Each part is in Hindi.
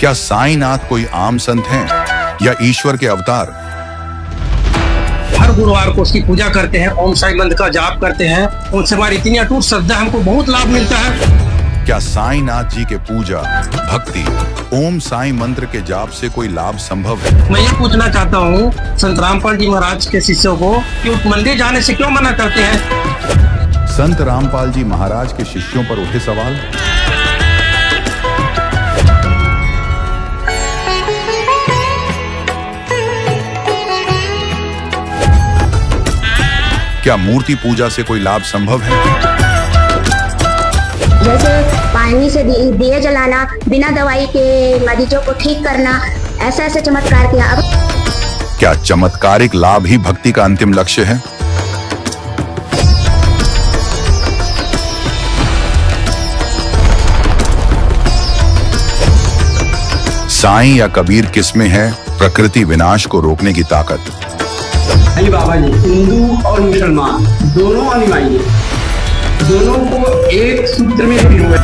क्या साईनाथ कोई आम संत हैं या ईश्वर के अवतार? हर गुरुवार को उसकी पूजा करते हैं, ओम साई मंत्र का जाप करते हैं। उनसे हमारी इतनी अटूट श्रद्धा, हमको बहुत लाभ मिलता है। क्या साईनाथ जी के पूजा, भक्ति, ओम साई मंत्र के जाप से कोई लाभ संभव है? मैं ये पूछना चाहता हूँ संत रामपाल जी महाराज के शिष्यों को कि मंदिर जाने से क्यों मना करते हैं? संत रामपाल जी महाराज के शिष्यों पर उठे सवाल। क्या मूर्ति पूजा से कोई लाभ संभव है? जैसे पानी से दिए जलाना, बिना दवाई के मरीजों को ठीक करना, ऐसे ऐसे चमत्कार किया। अब क्या चमत्कारिक लाभ ही भक्ति का अंतिम लक्ष्य है? साईं या कबीर किसमें है प्रकृति विनाश को रोकने की ताकत? अली बाबा जी हिंदू और मुसलमान दोनों अनुयायी हैं, दोनों को एक सूत्र में पिरोए।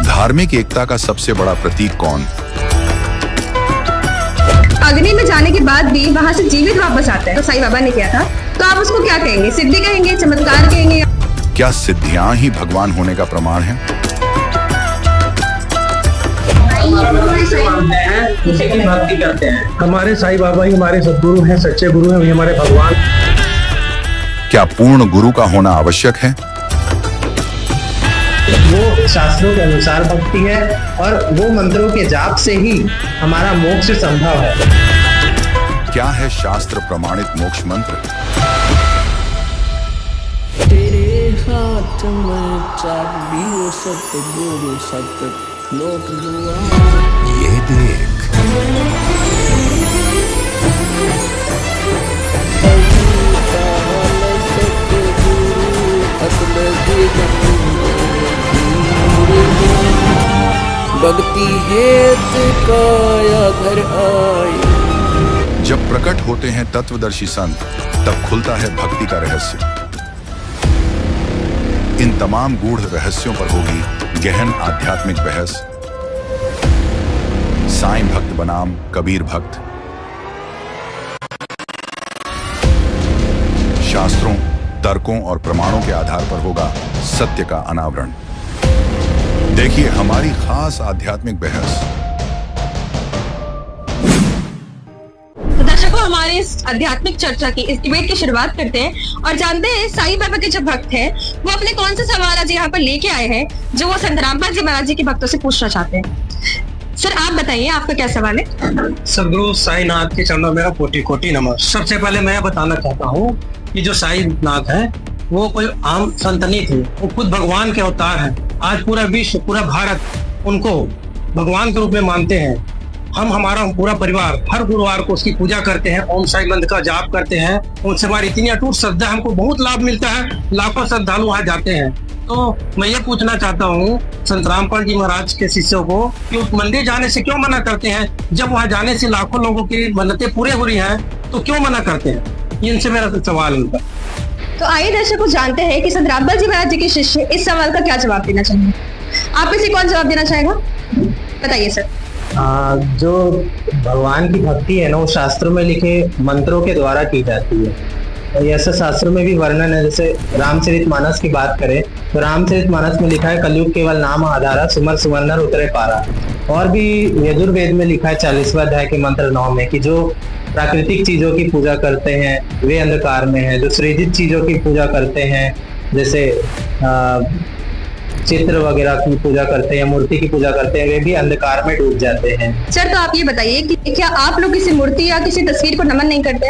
धार्मिक एकता का सबसे बड़ा प्रतीक कौन? अग्नि में जाने के बाद भी वहां से जीवित वापस आता है, तो साईं बाबा ने किया था। तो आप उसको क्या कहेंगे? सिद्धि कहेंगे, चमत्कार कहेंगे? क्या सिद्धियां ही भगवान होने का प्रमाण है? मानते हैं, उसी की भक्ति करते हैं। हमारे साईं बाबा ही हमारे सदगुरु हैं, सच्चे गुरु हैं, वही हमारे भगवान। क्या पूर्ण गुरु का होना आवश्यक है? वो शास्त्रों के अनुसार भक्ति है और वो मंत्रों के जाप से ही हमारा मोक्ष संभव है। क्या है शास्त्र प्रमाणित मोक्ष मंत्र? तेरे हाथ में चाबी हो सतगुरु सत लोक दुआ। ये देख भक्ति हेत काया घर आई। जब प्रकट होते हैं तत्वदर्शी संत, तब खुलता है भक्ति का रहस्य। इन तमाम गूढ़ रहस्यों पर होगी गहन आध्यात्मिक बहस। साईं भक्त बनाम कबीर भक्त। शास्त्रों, तर्कों और प्रमाणों के आधार पर होगा सत्य का अनावरण। देखिए हमारी खास आध्यात्मिक बहस। दर्शकों, हमारे इस आध्यात्मिक चर्चा की, इस डिबेट की शुरुआत करते हैं और जानते हैं साईं बाबा के जो भक्त हैं वो अपने कौन से सवाल आज यहाँ पर लेके आए हैं जो वो संत रामपाल जी महाराज जी के भक्तों से पूछना चाहते हैं। सर आप बताइए, आपका क्या सवाल है? सदगुरु साईनाथ के चरणों में मेरा कोटि कोटि नमन। सबसे पहले मैं बताना चाहता हूँ कि जो साईनाथ है वो कोई आम संत नहीं थे, वो खुद भगवान के अवतार हैं। आज पूरा विश्व, पूरा भारत उनको भगवान के रूप में मानते हैं। हमारा पूरा परिवार हर गुरुवार को उसकी पूजा करते हैं, ओम साई मंत्र का जाप करते हैं। उनसे हमारी इतनी अटूट श्रद्धा, हमको बहुत लाभ मिलता है। लाखों श्रद्धालु वहाँ जाते हैं। तो मैं ये पूछना चाहता हूँ संत रामपाल जी महाराज के शिष्यों को कि मंदिर जाने से क्यों मना करते हैं? जब वहाँ जाने से लाखों लोगों की मन्नतें पूरी हो रही हैं, तो क्यों मना करते हैं? इनसे मेरा सवाल उनका। तो आइए दर्शकों जानते हैं कि संत रामपाल जी महाराज जी के शिष्य इस सवाल का क्या जवाब देना चाहेंगे। आप में से कौन जवाब देना चाहेगा? बताइए सर। जो भगवान की भक्ति है ना, वो शास्त्रों में लिखे मंत्रों के द्वारा की जाती है। और ऐसा शास्त्रों में भी वर्णन है। जैसे रामचरितमानस की बात करें तो रामचरितमानस में लिखा है, कलयुग केवल नाम आधारा, सुमर सुमरनर उतरे पारा। और भी यजुर्वेद में लिखा है 40वां अध्याय के मंत्र 9 में कि जो प्राकृतिक चीजों की पूजा करते हैं वे अंधकार में है, जो सृजित चीजों की पूजा करते हैं जैसे चित्र वगैरह की पूजा करते हैं, मूर्ति की पूजा करते हैं, वे भी अंधकार में डूब जाते हैं। सर तो आप ये बताइए कि क्या आप लोग किसी मूर्ति या किसी तस्वीर को नमन नहीं करते?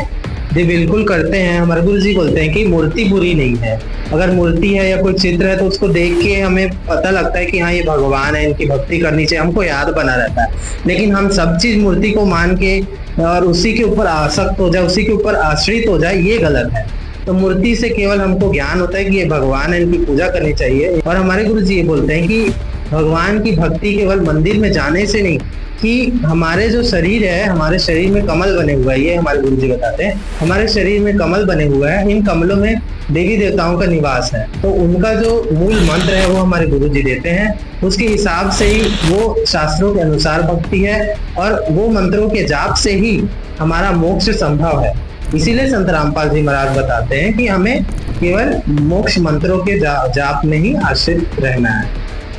जी बिल्कुल करते हैं। हमारे गुरु जी बोलते हैं कि मूर्ति बुरी नहीं है। अगर मूर्ति है या कोई चित्र है तो उसको देख के हमें पता लगता है कि हाँ ये भगवान है, इनकी भक्ति करनी चाहिए, हमको याद बना रहता है। लेकिन हम सब चीज मूर्ति को मान के और उसी के ऊपर आसक्त हो जाए, उसी के ऊपर आश्रित हो जाए, ये गलत है। तो मूर्ति से केवल हमको ज्ञान होता है कि ये भगवान है, इनकी पूजा करनी चाहिए। और हमारे गुरु जी ये बोलते हैं कि भगवान की भक्ति केवल मंदिर में जाने से नहीं, कि हमारे जो शरीर है, हमारे शरीर में कमल बने हुआ है, ये हमारे गुरु जी बताते हैं, हमारे शरीर में कमल बने हुआ है, इन कमलों में देवी देवताओं का निवास है। तो उनका जो मूल मंत्र है वो हमारे गुरु जी देते हैं, उसके हिसाब से ही वो शास्त्रों के अनुसार भक्ति है, और वो मंत्रों के जाप से ही हमारा मोक्ष संभव है। इसीलिए संत रामपाल जी महाराज बताते हैं कि हमें केवल मोक्ष मंत्रों के जाप में ही आश्रित रहना है,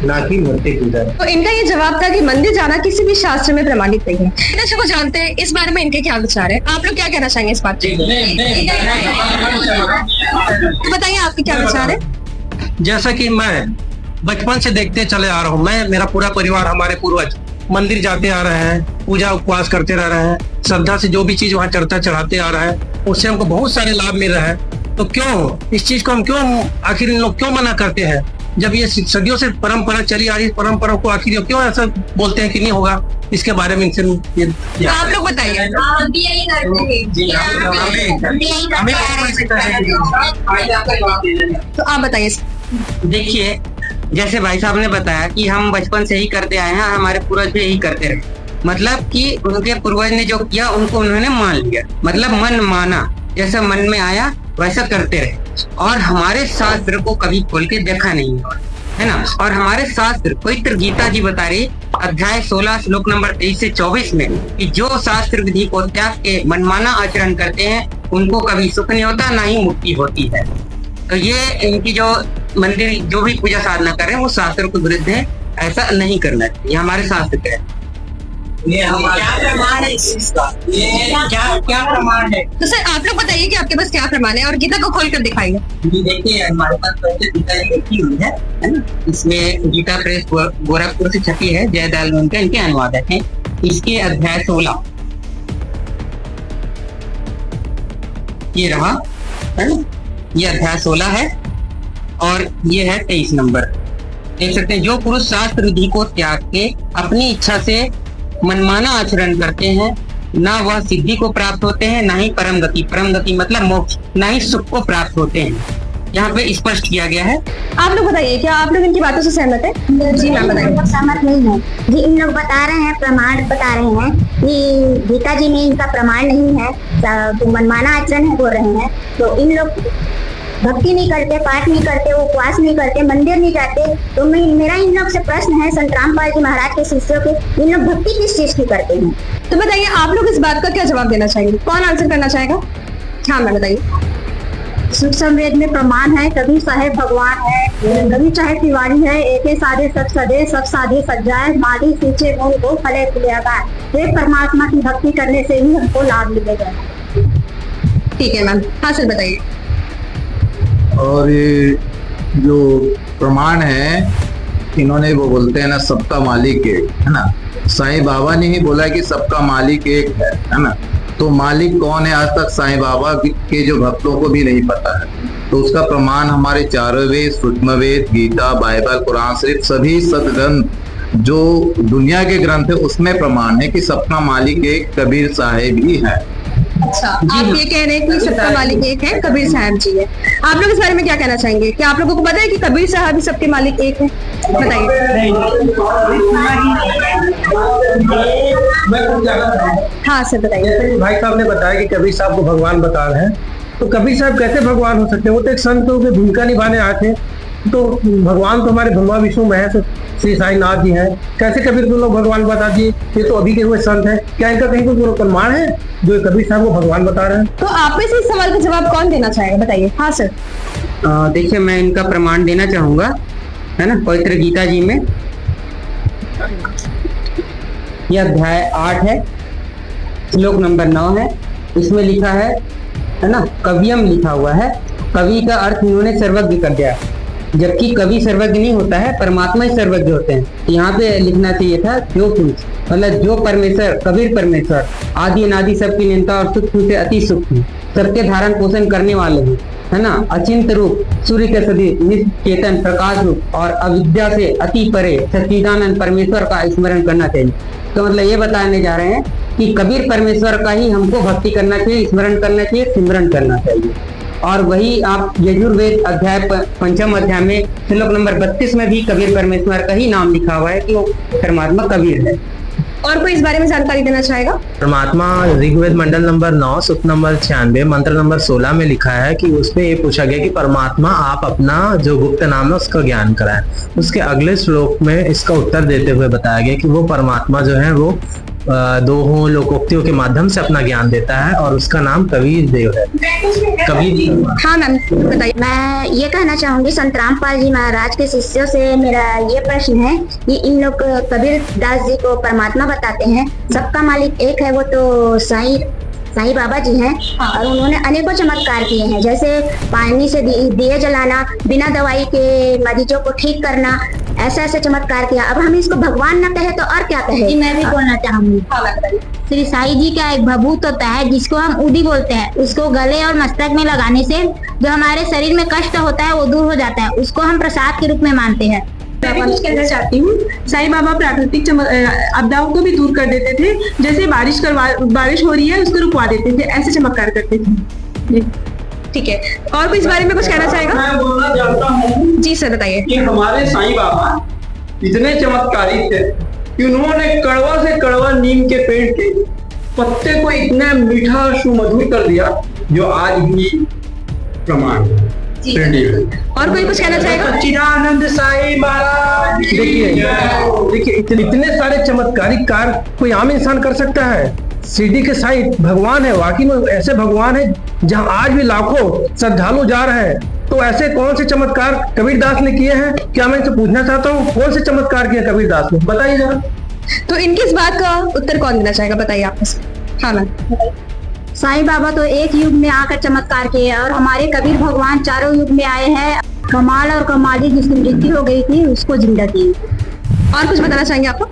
ना कि मूर्ति पूजा। तो इनका ये जवाब था कि मंदिर जाना किसी भी शास्त्र में प्रमाणित नहीं है। दर्शकों को जानते हैं इस बारे में इनके क्या विचार है, आप लोग क्या कहना चाहेंगे इस बात पे? तो बताइए आपके क्या विचार है। जैसा कि मैं बचपन से देखते चले आ रहा हूँ, मैं, मेरा पूरा परिवार, हमारे पूर्वज मंदिर जाते आ रहे हैं, पूजा उपवास करते रह रहे हैं, श्रद्धा से जो भी चीज वहाँ चढ़ाते आ रहा है, उससे हमको बहुत सारे लाभ मिल रहा है। तो क्यों इस चीज को हम क्यों आखिर इन लोग क्यों मना करते हैं? जब ये सदियों से परंपरा चली आ रही है, परंपरा को आखिर क्यों ऐसा बोलते हैं कि नहीं होगा? इसके बारे में इनसे तो आप लोग बताइए। तो आप बताइए। देखिए, जैसे भाई साहब ने बताया कि हम बचपन से ही करते आए हैं, हमारे पूर्वज भी यही करते रहे, मतलब कि उनके पूर्वज ने जो किया उनको उन्होंने मान लिया, मतलब मन माना, जैसा मन में आया वैसा करते रहे, और हमारे शास्त्र को कभी खोल के देखा नहीं है ना। और हमारे शास्त्र पवित्र गीता जी बता रही अध्याय 16 श्लोक नंबर 23 से 24 में कि जो शास्त्र विधि को त्याग के मनमाना आचरण करते हैं उनको कभी सुख नहीं होता, ना ही मुक्ति होती है। तो ये इनकी जो मंदिर जो भी पूजा साधना कर रहे हैं वो शास्त्र के विरुद्ध है, ऐसा नहीं करना चाहिए, हमारे शास्त्र के है। ये क्या प्रमाण है इसका? क्या प्रमाण है? तो सर आप लोग बताइए कि आपके पास क्या प्रमाण है, और गीता को खोल कर दिखाइए। देखिए, हमारे पास पहले गीता लिखी हुई है ना, इसमें गीता प्रेस गोरखपुर से छपी है, जयदयाल उनके इनके अनुवादक हैं। इसके अध्याय 16 ये रहा है ना, ये अध्याय 16 है, और ये है 23 नंबर। देख सकते हैं, जो पुरुष शास्त्र विधि को त्याग के अपनी इच्छा से मनमाना आचरण करते हैं, ना वह सिद्धि को प्राप्त होते हैं, ना ही परम गति मतलब मोक्ष, ना ही सुख को प्राप्त होते हैं। यहाँ पे स्पष्ट किया गया है। आप लोग बताइए, क्या आप लोग इनकी बातों से सहमत है? जी मैम बताइए। सहमत नहीं है जी, इन लोग बता रहे हैं, प्रमाण बता रहे हैं कि गीता जी में इनका प्रमाण नहीं है, जो मनमाना आचरण है बोल रहे हैं। तो इन लोग भक्ति नहीं करते, पाठ नहीं करते, उपवास नहीं करते, मंदिर नहीं जाते। तो मेरा इन लोग से प्रश्न है, संत रामपाल जी महाराज के शिष्यों के, इन लोग भक्ति किस चीज की करते हैं? तो बताइए आप लोग इस बात का क्या जवाब देना चाहेंगे? कौन आंसर करना चाहेगा? हाँ मैं बताइए। सुख समृद्ध में प्रमाण है, कभी साहेब भगवान है, कभी चाहे तिवारी है, एके साधे सब सदे, सब साधे सज्जाए, माली सींचे मूल को फले फुलेगा। ये परमात्मा की भक्ति करने से ही हमको लाभ मिलेगा। ठीक है मैम, हाँ सर बताइए। और ये जो प्रमाण है, इन्होंने वो बोलते हैं ना, सबका मालिक एक है ना। साईं बाबा ने ही बोला कि सबका मालिक एक है ना। तो मालिक कौन है आज तक साईं बाबा के जो भक्तों को भी नहीं पता है। तो उसका प्रमाण हमारे चारों वेद, सूक्ष्म वेद, गीता, बाइबल, कुरान शरीफ, सभी सदग्रंथ जो दुनिया के ग्रंथ है उसमें प्रमाण है कि सबका मालिक एक कबीर साहिब ही है। अच्छा, आप ये कह रहे हैं कि सबका मालिक एक है, कबीर साहब जी है। आप लोग इस बारे में क्या कहना चाहेंगे? क्या आप लोगों को पता है कि कबीर साहब ही सबके मालिक एक है? बताइए। हाँ सर बताइए। भाई साहब ने बताया कि कबीर साहब को भगवान बता रहे हैं, तो कबीर साहब कैसे भगवान हो सकते हैं? वो तो एक संत की भूमिका निभाने आए थे। तो भगवान तो हमारे ब्रह्मा विष्णु महेश श्री साईनाथ जी हैं, कैसे कबीर को लोग भगवान बता दिए? ये तो अभी के हुए संत हैं। क्या इनका कहीं कोई प्रमाण है जो कबीर साहब को भगवान बता रहे हैं? तो आप में से इस सवाल का जवाब कौन देना चाहेगा? बताइए। हाँ सर। देखिए, मैं इनका प्रमाण देना चाहूंगा, है ना। पवित्र गीता जी में यह अध्याय 8 है, श्लोक नंबर 9 है। इसमें लिखा है ना, कवियम लिखा हुआ है। कवि का अर्थ इन्होंने सर्वज्ञ कर दिया, जबकि कवि सर्वज्ञ नहीं होता है, परमात्मा ही सर्वज्ञ होते हैं। यहाँ पे लिखना चाहिए था जो पुरुष, मतलब जो परमेश्वर, कबीर परमेश्वर आदि अनादि सबकी नियंता और सूक्ष्म से अति सूक्ष्म, सबके धारण पोषण करने वाले हैं, है ना। अचिंत रूप, सूर्य के सदृश, निश्चेतन प्रकाश रूप और अविद्या से अति परे सच्चिदानंद परमेश्वर का स्मरण करना चाहिए। तो मतलब ये बताने जा रहे हैं कि कबीर परमेश्वर का ही हमको भक्ति करना चाहिए, स्मरण करना चाहिए, सिमरन करना चाहिए। और वही आप यजुर्वेद अध्याय पंचम अध्याय में श्लोक नंबर 32 में भी कबीर परमेश्वर का ही नाम लिखा हुआ है कि वो परमात्मा कबीर है। और कोई इस बारे में जानकारी देना चाहेगा? परमात्मा ऋग्वेद मंडल नंबर 9 सूक्त नंबर 96 मंत्र नंबर 16 में लिखा है कि उसमें ये पूछा गया कि परमात्मा आप अपना जो गुप्त नाम है उसका ज्ञान कराएं। उसके अगले श्लोक में इसका उत्तर देते हुए बताया गया कि वो परमात्मा जो है वो दोहों लोकोक्तियों के माध्यम से अपना ज्ञान देता है और उसका नाम कबीर देव है। कबीर। हाँ मैम बताइए। मैं ये कहना चाहूंगी संत रामपाल जी महाराज के शिष्यों से मेरा ये प्रश्न है कि इन लोग कबीर दास जी को परमात्मा बताते हैं, सबका मालिक एक है वो तो साईं बाबा जी हैं और उन्होंने अनेकों चमत्कार किए हैं, जैसे पानी से दिए जलाना, बिना दवाई के मरीजों को ठीक करना, ऐसे ऐसे चमत्कार किया। अब हम इसको भगवान न कहे तो और क्या कहे? मैं भी बोलना चाहूंगी। श्री साईं जी का एक भभूत होता है जिसको हम उदी बोलते हैं, उसको गले और मस्तक में लगाने से जो हमारे शरीर में कष्ट होता है वो दूर हो जाता है, उसको हम प्रसाद के रूप में मानते हैं। मैं कुछ कहना चाहती हूँ, साईं बाबा प्राकृतिक आपदाओं को भी दूर कर देते थे, जैसे बारिश हो रही है उसको रुकवा देते थे, ऐसे चमत्कार करते थे। ठीक है, और कोई इस बारे में कुछ कहना चाहेगा? मैं बोलना चाहता हूँ जी सर बताइए। कि हमारे साईं बाबा इतने चमत्कारी थे कि उन्होंने कड़वा से कड़वा नीम के पेड़ के पत्ते को इतना मीठा और सुमधुर कर दिया जो आज भी प्रमाण है। और कोई कुछ कहना चाहेगा? चिदानंद साईं महाराज। देखिए इतने सारे चमत्कारिक कार्य कोई आम इंसान कर सकता है? शिरडी के साईं भगवान है, वाकई में ऐसे भगवान है जहां आज भी लाखों श्रद्धालु जा रहे हैं। तो ऐसे कौन से चमत्कार कबीर दास ने किए हैं? क्या मैं इनसे पूछना चाहता हूँ, कौन से चमत्कार किए कबीर दास ने, बताइए जरा। तो इनकी इस बात का उत्तर कौन देना चाहेगा, बताइए आप। हाँ मैम। साईं बाबा तो एक युग में आकर चमत्कार किए और हमारे कबीर भगवान चारों युग में आए हैं। कमाल और कमाली जिसकी मृत्यु हो गई थी उसको जिंदा की। और कुछ बताना चाहेंगे आपको?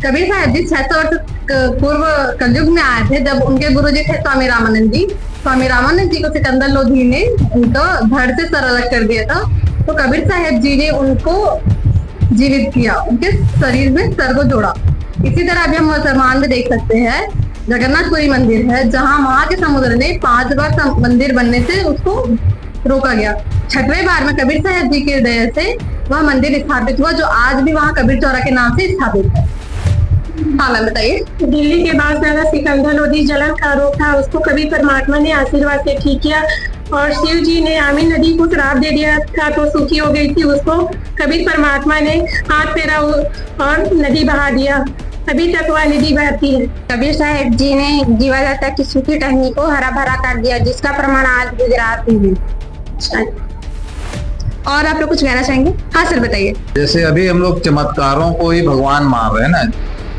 कबीर साहब जी 600 वर्ष पूर्व कलयुग में आए थे, जब उनके गुरुजी थे स्वामी रामानंद जी। स्वामी रामानंद जी को सिकंदर लोधी ने उनको धड़ से सर अलग कर दिया था, तो कबीर साहब जी ने उनको जीवित किया, उनके शरीर में सर को जोड़ा। इसी तरह अभी हम मुसलमान में देख सकते हैं, जगन्नाथपुरी मंदिर है जहां वहां के समुद्र ने 5 बार मंदिर बनने से उसको रोका गया। 6वें बार में कबीर साहब जी के दया से वह मंदिर स्थापित हुआ, जो आज भी वहां कबीर चौरा के नाम से स्थापित है। हाँ मैम बताइए। दिल्ली के बाद ज्यादा सिकंदर लोधी जलन का रोग था, उसको कबीर परमात्मा ने आशीर्वाद से ठीक किया। और शिव जी ने आमी नदी को श्राप दे दिया था तो सूखी हो गई थी, उसको कबीर परमात्मा ने हाथ फेरा और नदी बहा दिया, अभी तक वह नदी बहती है। कबीर साहब जी ने जीवादाता की सूखी टहनी को हरा भरा कर दिया, जिसका प्रमाण आज गुजरात में है। और आप लोग कुछ कहना चाहेंगे? हाँ सर बताइए। जैसे अभी हम लोग चमत्कारों को ही भगवान मान रहे हैं ना,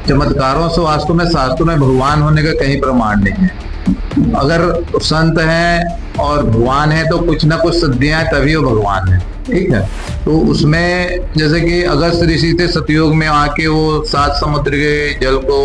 चमत्कारों से वास्तव में शास्त्रों में भगवान होने का कहीं प्रमाण नहीं है। अगर संत हैं और भगवान है तो कुछ ना कुछ सिद्धियां तभी वो भगवान है, ठीक है। तो उसमें जैसे कि अगस्त ऋषि थे, सतयुग में आके वो 7 समुद्र के जल को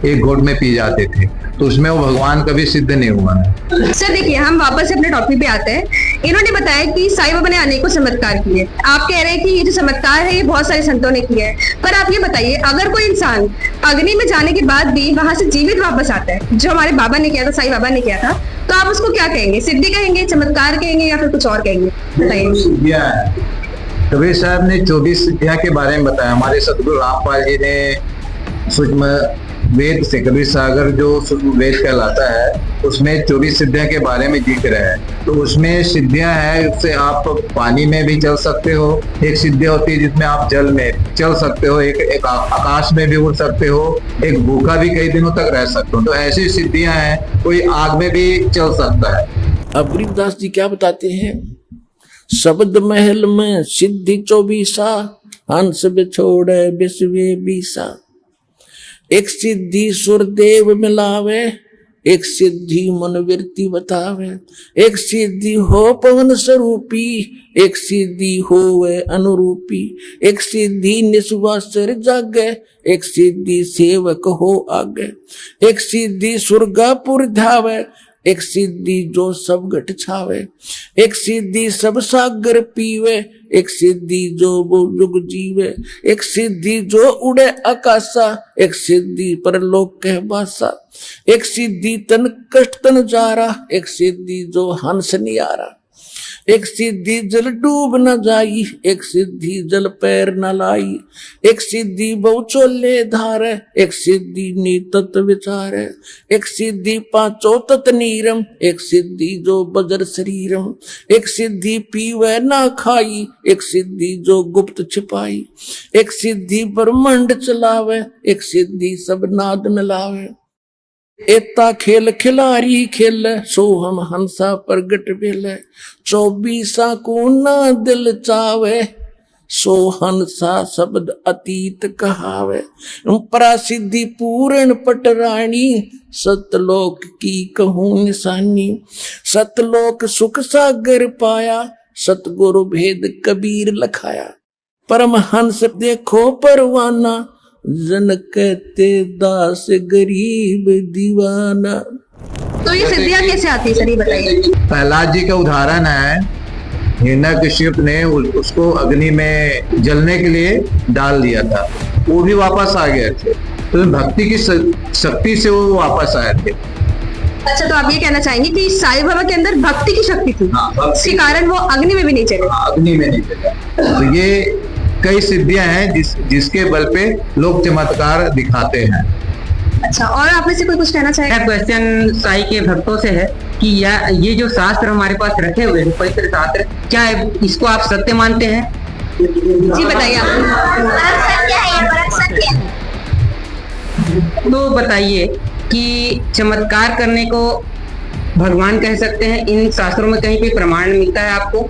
एक घोट में पी जाते थे, तो उसमें वो भगवान कभी सिद्ध नहीं हुआ है। सर देखिए, हम वापस से अपने टॉपिक पे आते हैं। इन्होंने बताया कि साईं बाबा ने अनेकों चमत्कार किए। आप कह रहे हैं कि ये जो चमत्कार है ये बहुत सारे संतों ने किया है, पर आप ये बताइए, अगर कोई इंसान अग्नि में जाने के बाद भी वहां से जीवित वापस आता है, जो हमारे बाबा ने किया था, साईं बाबा ने किया था, तो आप उसको क्या कहेंगे? सिद्धि कहेंगे, चमत्कार कहेंगे, या फिर कुछ और कहेंगे? बताइए। कबीर साहब ने 24 सिद्धियां के बारे में बताया। हमारे सतगुरु रामपाल जी ने सूक्ष्म वेद से, कबीर सागर जो सूक्ष्म वेद कहलाता है, उसमें 24 सिद्धियां के बारे में जिक्र है। तो उसमें सिद्धियां है, उससे आप पानी में भी चल सकते हो, एक सिद्धि होती है जिसमें आप जल में चल सकते हो, एक आकाश में भी उड़ सकते हो, एक भूखा भी कई दिनों तक रह सकते हो। तो ऐसी सिद्धियां हैं, कोई आग में भी चल सकता है। अब गरीबदास जी क्या बताते हैं? शब्द महल में सिद्धि 24 हंस बिछोड़े विश्वे 20। एक सिद्धि सुरदेव मिलावे, एक सिद्धि मनवृत्ति बतावे, एक सिद्धि हो पवन स्वरूपी, एक सिद्धि होवे अनुरूपी, एक सिद्धि निस्वासर जागे, एक सिद्धि सेवक हो आगे, एक सिद्धि सुरगापुर धावे, एक सिद्धि जो सब घट छावे, एक सिद्धि सब सागर पीवे, एक सिद्धि जो वो युग जीवे, एक सिद्धि जो उड़े आकाशा, एक सिद्धि परलोक कह बासा, एक सिद्धि तन कष्ट तन जारा, एक सिद्धि जो हंस नियारा, एक सिद्धि जल डूब न जाई, एक सिद्धि जल पैर न लाई, एक सिद्धि बहु चोले धारे, एक सिद्धि नीतत विचारे, एक सिद्धि पांचों तत नीरम, एक सिद्धि जो बजर शरीरम, एक सिद्धि पीवे ना खाई, एक सिद्धि जो गुप्त छिपाई, एक सिद्धि ब्रह्मांड चलावे, एक सिद्धि सब नाद मिलावे, एता खेल खिलारी खेल, सो हम हंसा प्रगट भेले, 24 को ना दिल चावे, सो हंसा शब्द अतीत कहावे, परासिद्धि पूर्ण पटरानी, सतलोक की कहूं निशानी, सतलोक सुख सागर पाया, सतगुरु भेद कबीर लखाया, परमहंस देखो परवाना, जन कहते दास गरीब दीवाना। तो ये सिद्धियां कैसे आती है सर, ये बताइए। प्रहलाद जी का उदाहरण है, हिरण्यकशिप ने उसको अग्नि में जलने के लिए डाल दिया था, वो भी वापस आ गए थे, तो भक्ति की शक्ति से वो वापस आए थे। अच्छा, तो आप ये कहना चाहेंगे कि साईं बाबा के अंदर भक्ति की शक्ति थी, इसके कारण वो अग्नि में भी नहीं चले। अग्नि में नहीं चले। तो ये कई सिद्धियां हैं जिसके बल पे लोग चमत्कार दिखाते हैं। अच्छा, और आप में से कोई कुछ कहना चाहेगा? क्वेश्चन साईं के भक्तों से है कि ये जो शास्त्र हमारे पास रखे हुए हैं, पवित्र शास्त्र, क्या इसको आप सत्य मानते हैं? जी बताइए आप। तो बताइए कि चमत्कार करने को भगवान कह सकते हैं, इन शास्त्रों में कहीं पे प्रमाण मिलता है आपको?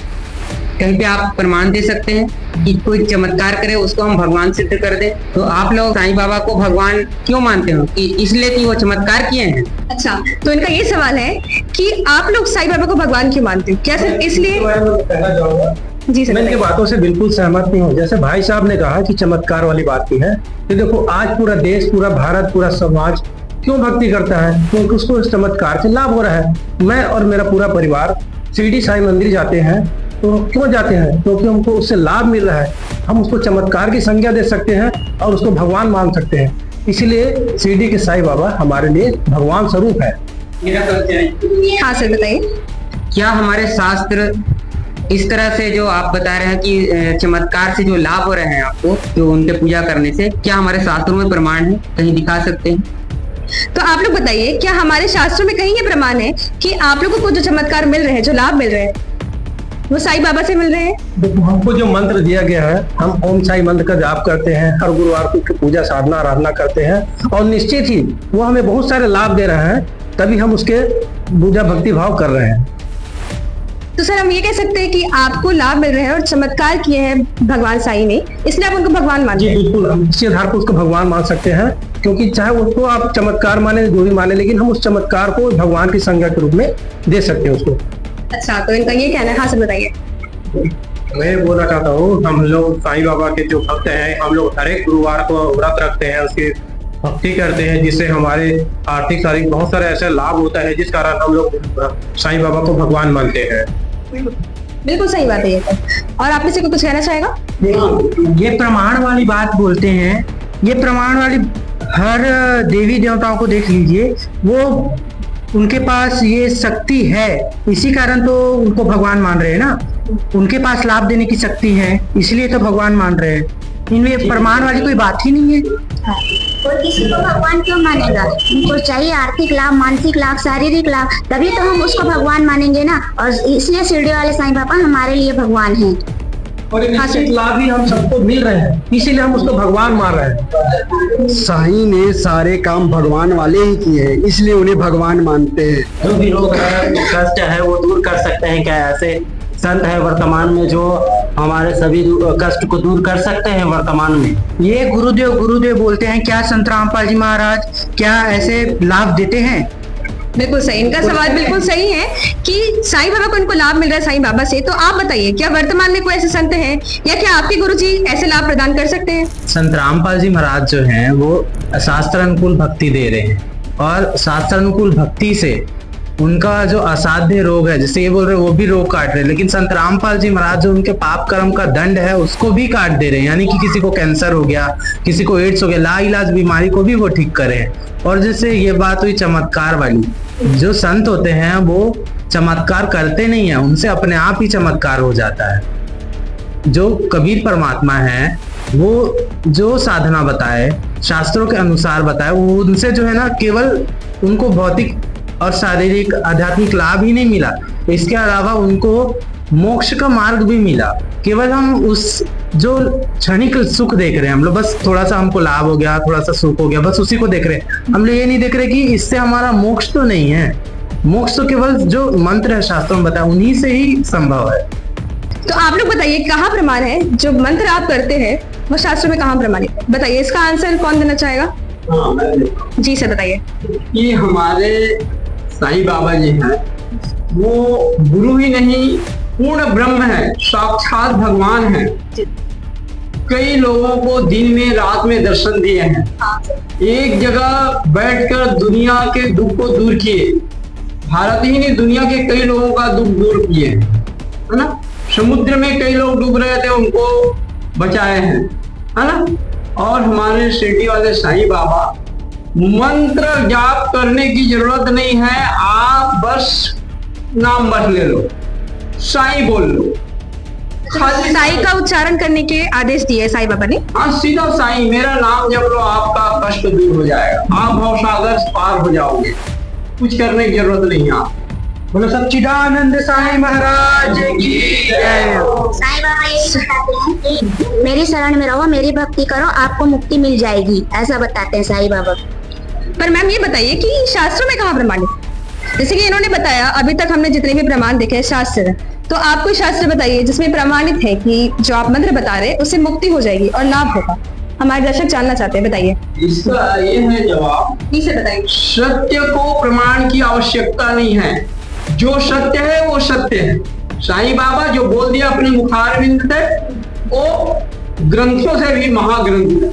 कहीं पे आप प्रमाण दे सकते हैं कि कोई चमत्कार करे उसको हम भगवान सिद्ध कर दे? तो आप लोग साईं बाबा को भगवान क्यों मानते हो? कि इसलिए कि वो चमत्कार किए हैं? अच्छा, तो इनका ये सवाल है कि आप लोग साईं बाबा को भगवान क्यों मानते हो? क्या सिर्फ इसलिए? कहना चाहूंगा जी सर, मैं इनकी बातों से बिल्कुल सहमत नहीं हूँ। जैसे भाई साहब ने कहा कि चमत्कार वाली बात की है, तो देखो आज पूरा देश, पूरा भारत, पूरा समाज क्यों भक्ति करता है? क्योंकि उसको इस चमत्कार से लाभ हो रहा है। मैं और मेरा पूरा परिवार शिरडी साईं मंदिर जाते हैं, तो क्यों जाते हैं? क्योंकि हमको उससे लाभ मिल रहा है। हम उसको चमत्कार की संज्ञा दे सकते हैं और उसको भगवान मान सकते हैं। इसीलिए शिरडी के साईं बाबा हमारे लिए भगवान स्वरूप है। हाँ सर बताइए। क्या हमारे शास्त्र इस तरह से जो आप बता रहे हैं कि चमत्कार से जो लाभ हो रहे हैं आपको, जो उनके पूजा करने से, क्या हमारे शास्त्रों में प्रमाण है? कहीं दिखा सकते हैं? तो आप लोग बताइए, क्या हमारे शास्त्रों में कहीं ये प्रमाण है कि आप लोगों को जो चमत्कार मिल रहे हैं, जो लाभ मिल रहे हैं, वो साईं बाबा से मिल रहे हैं? देखो, हमको जो मंत्र दिया गया है, हम ओम साई मंत्र का जाप करते हैं, हर गुरुवार को पूजा साधना आराधना करते हैं, और निश्चित ही वो हमें बहुत सारे लाभ दे रहे हैं, तभी हम उसके पूजा भक्ति भाव कर रहे हैं। तो सर हम ये कह सकते हैं कि आपको लाभ मिल रहे हैं और चमत्कार किए हैं भगवान साईं ने, इसलिए आप उनको भगवान मानते हैं? जी बिल्कुल, हम इसी आधार पर उसको भगवान मान सकते हैं, क्योंकि चाहे उसको आप चमत्कार माने जो भी माने, लेकिन हम उस चमत्कार को भगवान की संज्ञा के रूप में दे सकते हैं उसको। अच्छा, तो इनका ये कहना है। हाँ सर बताइए। मैं बोलना चाहता हूँ, हम लोग साईं बाबा के जो भक्त हैं, हम लोग हर एक गुरुवार को व्रत रखते हैं, उसकी भक्ति करते हैं, जिससे हमारे आर्थिक शारीरिक बहुत सारे ऐसे लाभ होता है, जिस कारण हम लोग साईं बाबा को भगवान मानते हैं। बिल्कुल सही बात है ये तो। और आप में से कुछ कहना चाहेगा? ये प्रमाण वाली बात बोलते हैं, ये प्रमाण वाली, हर देवी देवताओं को देख लीजिए, वो उनके पास ये शक्ति है, इसी कारण तो उनको भगवान मान रहे हैं ना। उनके पास लाभ देने की शक्ति है, इसलिए तो भगवान मान रहे हैं। इनमें प्रमाण वाली कोई बात ही नहीं है। और किसी को भगवान क्यों मानेगा? उनको चाहिए आर्थिक लाभ, मानसिक लाभ, शारीरिक लाभ, तभी तो हम उसको भगवान मानेंगे ना। और इसलिए शिरडी वाले साईं बाबा हमारे लिए भगवान हैं। और निश्चित लाभ भी हम सबको मिल रहे हैं, इसीलिए हम उसको भगवान मान रहे हैं। साईं ने सारे काम भगवान वाले ही किए हैं, इसलिए उन्हें भगवान मानते हैं। जो भी लोग कष्ट है वो दूर कर सकते हैं। क्या ऐसे संत है वर्तमान में जो हमारे सभी कष्ट को दूर कर सकते हैं वर्तमान में? ये गुरुदेव बोलते हैं, क्या संत रामपाल जी महाराज क्या ऐसे लाभ देते हैं? बिल्कुल सही, इनका सवाल बिल्कुल सही है कि साईं बाबा को इनको लाभ मिल रहा है साईं बाबा से। तो आप बताइए, क्या वर्तमान में कोई ऐसे संत हैं या क्या आपके गुरुजी ऐसे लाभ प्रदान कर सकते हैं? संत रामपाल जी महाराज जो हैं वो शास्त्र अनुकूल भक्ति दे रहे हैं, और शास्त्र अनुकूल भक्ति से उनका जो असाध्य रोग है, जैसे ये बोल रहे वो भी रोग काट रहे हैं, लेकिन संत रामपाल जी महाराज जो उनके पाप कर्म का दंड है उसको भी काट दे रहे हैं। यानी कि किसी को कैंसर हो गया, किसी को एड्स हो गया, लाइलाज बीमारी को भी वो ठीक करे हैं। और जैसे ये बात हुई चमत्कार वाली, जो संत होते हैं वो चमत्कार करते नहीं है, उनसे अपने आप ही चमत्कार हो जाता है। जो कबीर परमात्मा है वो जो साधना बताए, शास्त्रों के अनुसार बताए, वो उनसे जो है ना केवल उनको भौतिक और शारीरिक आध्यात्मिक लाभ ही नहीं मिला, इसके अलावा उनको मोक्ष का मार्ग भी मिला। केवल हम उस जो क्षणिक सुख देख रहे हैं, हम लोग बस थोड़ा सा हमको लाभ हो गया, थोड़ा सा सुख हो गया, बस उसी को देख रहे हैं। हम लोग ये नहीं देख रहे कि इससे हमारा मोक्ष तो नहीं है। मोक्ष तो केवल जो मंत्र है शास्त्रों में बताया उन्हीं से ही संभव है। तो आप लोग बताइए कहाँ प्रमाण है जो मंत्र आप करते हैं वो शास्त्र में कहाँ प्रमाणित है? बताइए, इसका आंसर कौन देना चाहेगा? जी सर बताइए। कि हमारे साईं बाबा जी हैं वो गुरु ही नहीं पूर्ण ब्रह्म है, साक्षात भगवान है। कई लोगों को दिन में रात में दर्शन दिए हैं, एक जगह बैठकर दुनिया के दुख को दूर किए, भारत ही नहीं दुनिया के कई लोगों का दुख दूर किए, है ना। समुद्र में कई लोग डूब रहे थे, उनको बचाए हैं, है ना। और हमारे शिरडी वाले साईं बाबा मंत्र जाप करने की जरूरत नहीं है, आप बस नाम बस ले लो, साईं बोल लो, खाली साईं का उच्चारण करने के आदेश दिए साईं बाबा ने। हाँ, सीधा साईं, मेरा नाम जप लो, आपका कष्ट दूर हो जाएगा, आप भवसागर पार हो जाओगे, कुछ करने की जरूरत नहीं है। आप बोलो सच्चिदानंद साईं महाराज की जय। साईं बाबा यही बताते हैं कि मेरी शरण में रहो, मेरी भक्ति करो, आपको मुक्ति मिल जाएगी, ऐसा बताते हैं साईं बाबा। पर मैम ये बताइए कि शास्त्रों में कहाँ प्रमाणित? जैसे कि इन्होंने बताया, अभी तक हमने जितने भी प्रमाण देखे हैं शास्त्र, तो आप कोई शास्त्र बताइए जिसमें प्रमाणित है कि जो आप मंत्र बता रहे हैं उससे मुक्ति हो जाएगी और लाभ होगा। हमारे दर्शक जानना चाहते हैं, बताइए। इसका ये है जवाब, इसे बताइए। सत्य को प्रमाण की आवश्यकता नहीं है, जो सत्य है वो सत्य है। साईं बाबा जो बोल दिया अपने मुखारविंद से, वो ग्रंथों से भी महाग्रंथ है,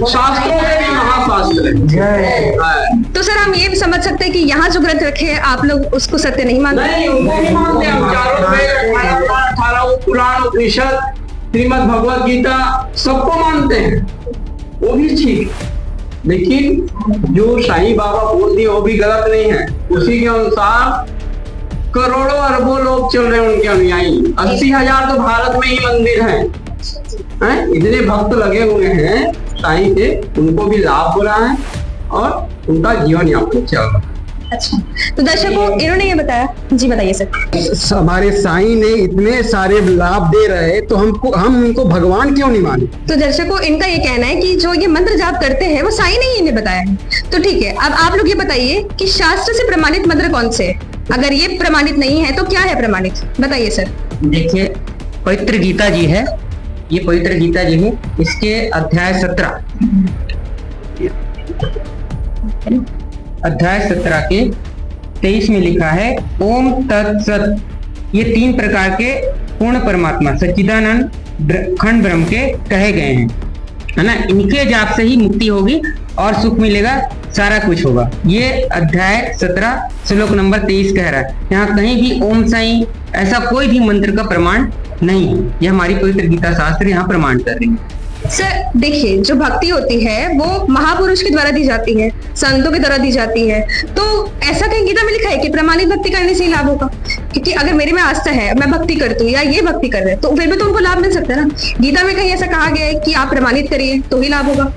शास्त्रों से भी महाशास्त्र है। तो सर हम ये समझ सकते हैं कि यहाँ जो ग्रंथ रखे हैं आप लोग उसको सत्य नहीं मानते? नहीं, उनको नहीं मानते हम। चारों वेद, 18 पुराण, उपनिषद, श्रीमद् भगवत गीता सबको मानते हैं, वो भी ठीक। लेकिन जो साईं बाबा बोल दिए वो भी गलत नहीं है, उसी के अनुसार करोड़ों अरबों लोग चल रहे हैं उनके अनुयायी। 80,000 तो भारत में ही मंदिर हैं, इतने भक्त लगे हुए हैं साईं से, उनको भी लाभ हो रहा है और उनका जीवन यापन चल रहा है। अच्छा, तो दर्शकों इन्होंने ये बताया। जी बताइए सर। हमारे साईं ने इतने सारे लाभ दे रहे तो हम उनको भगवान क्यों नहीं माने? तो दर्शकों इनका ये कहना है कि जो ये मंत्र जाप करते हैं वो साईं ने इन्हें बताया है। तो ठीक है, अब आप लोग ये बताइए कि शास्त्र से प्रमाणित मंत्र कौन से है? अगर ये प्रमाणित नहीं है तो क्या है प्रमाणित? बताइए सर। देखिए, पवित्र गीता जी है, ये पवित्र गीता जी है, इसके अध्याय 17 के 23 में लिखा है ओम तत्सत। ये 3 प्रकार के पूर्ण परमात्मा सच्चिदानंद खंड ब्रह्म के कहे गए हैं, है ना। इनके जाप से ही मुक्ति होगी और सुख मिलेगा, सारा कुछ होगा। ये अध्याय 17 श्लोक नंबर 23 कह रहा है। यहाँ कहीं भी ओम साईं ऐसा कोई भी मंत्र का प्रमाण नहीं है, ये हमारी पवित्र गीता शास्त्र यहाँ प्रमाण कर रही है। सर देखिए, जो भक्ति होती है वो महापुरुष के द्वारा दी जाती है, संतों के द्वारा दी जाती है। तो ऐसा कहीं गीता में लिखा है कि प्रमाणित भक्ति करने से ही लाभ होगा? क्योंकि अगर मेरे में आस्था है, मैं भक्ति करती हूँ या ये भक्ति कर रहे हैं, तो फिर भी तो उनको लाभ मिल सकता है ना। गीता में कहीं ऐसा कहा गया है कि आप प्रमाणित करिए तो ही लाभ होगा?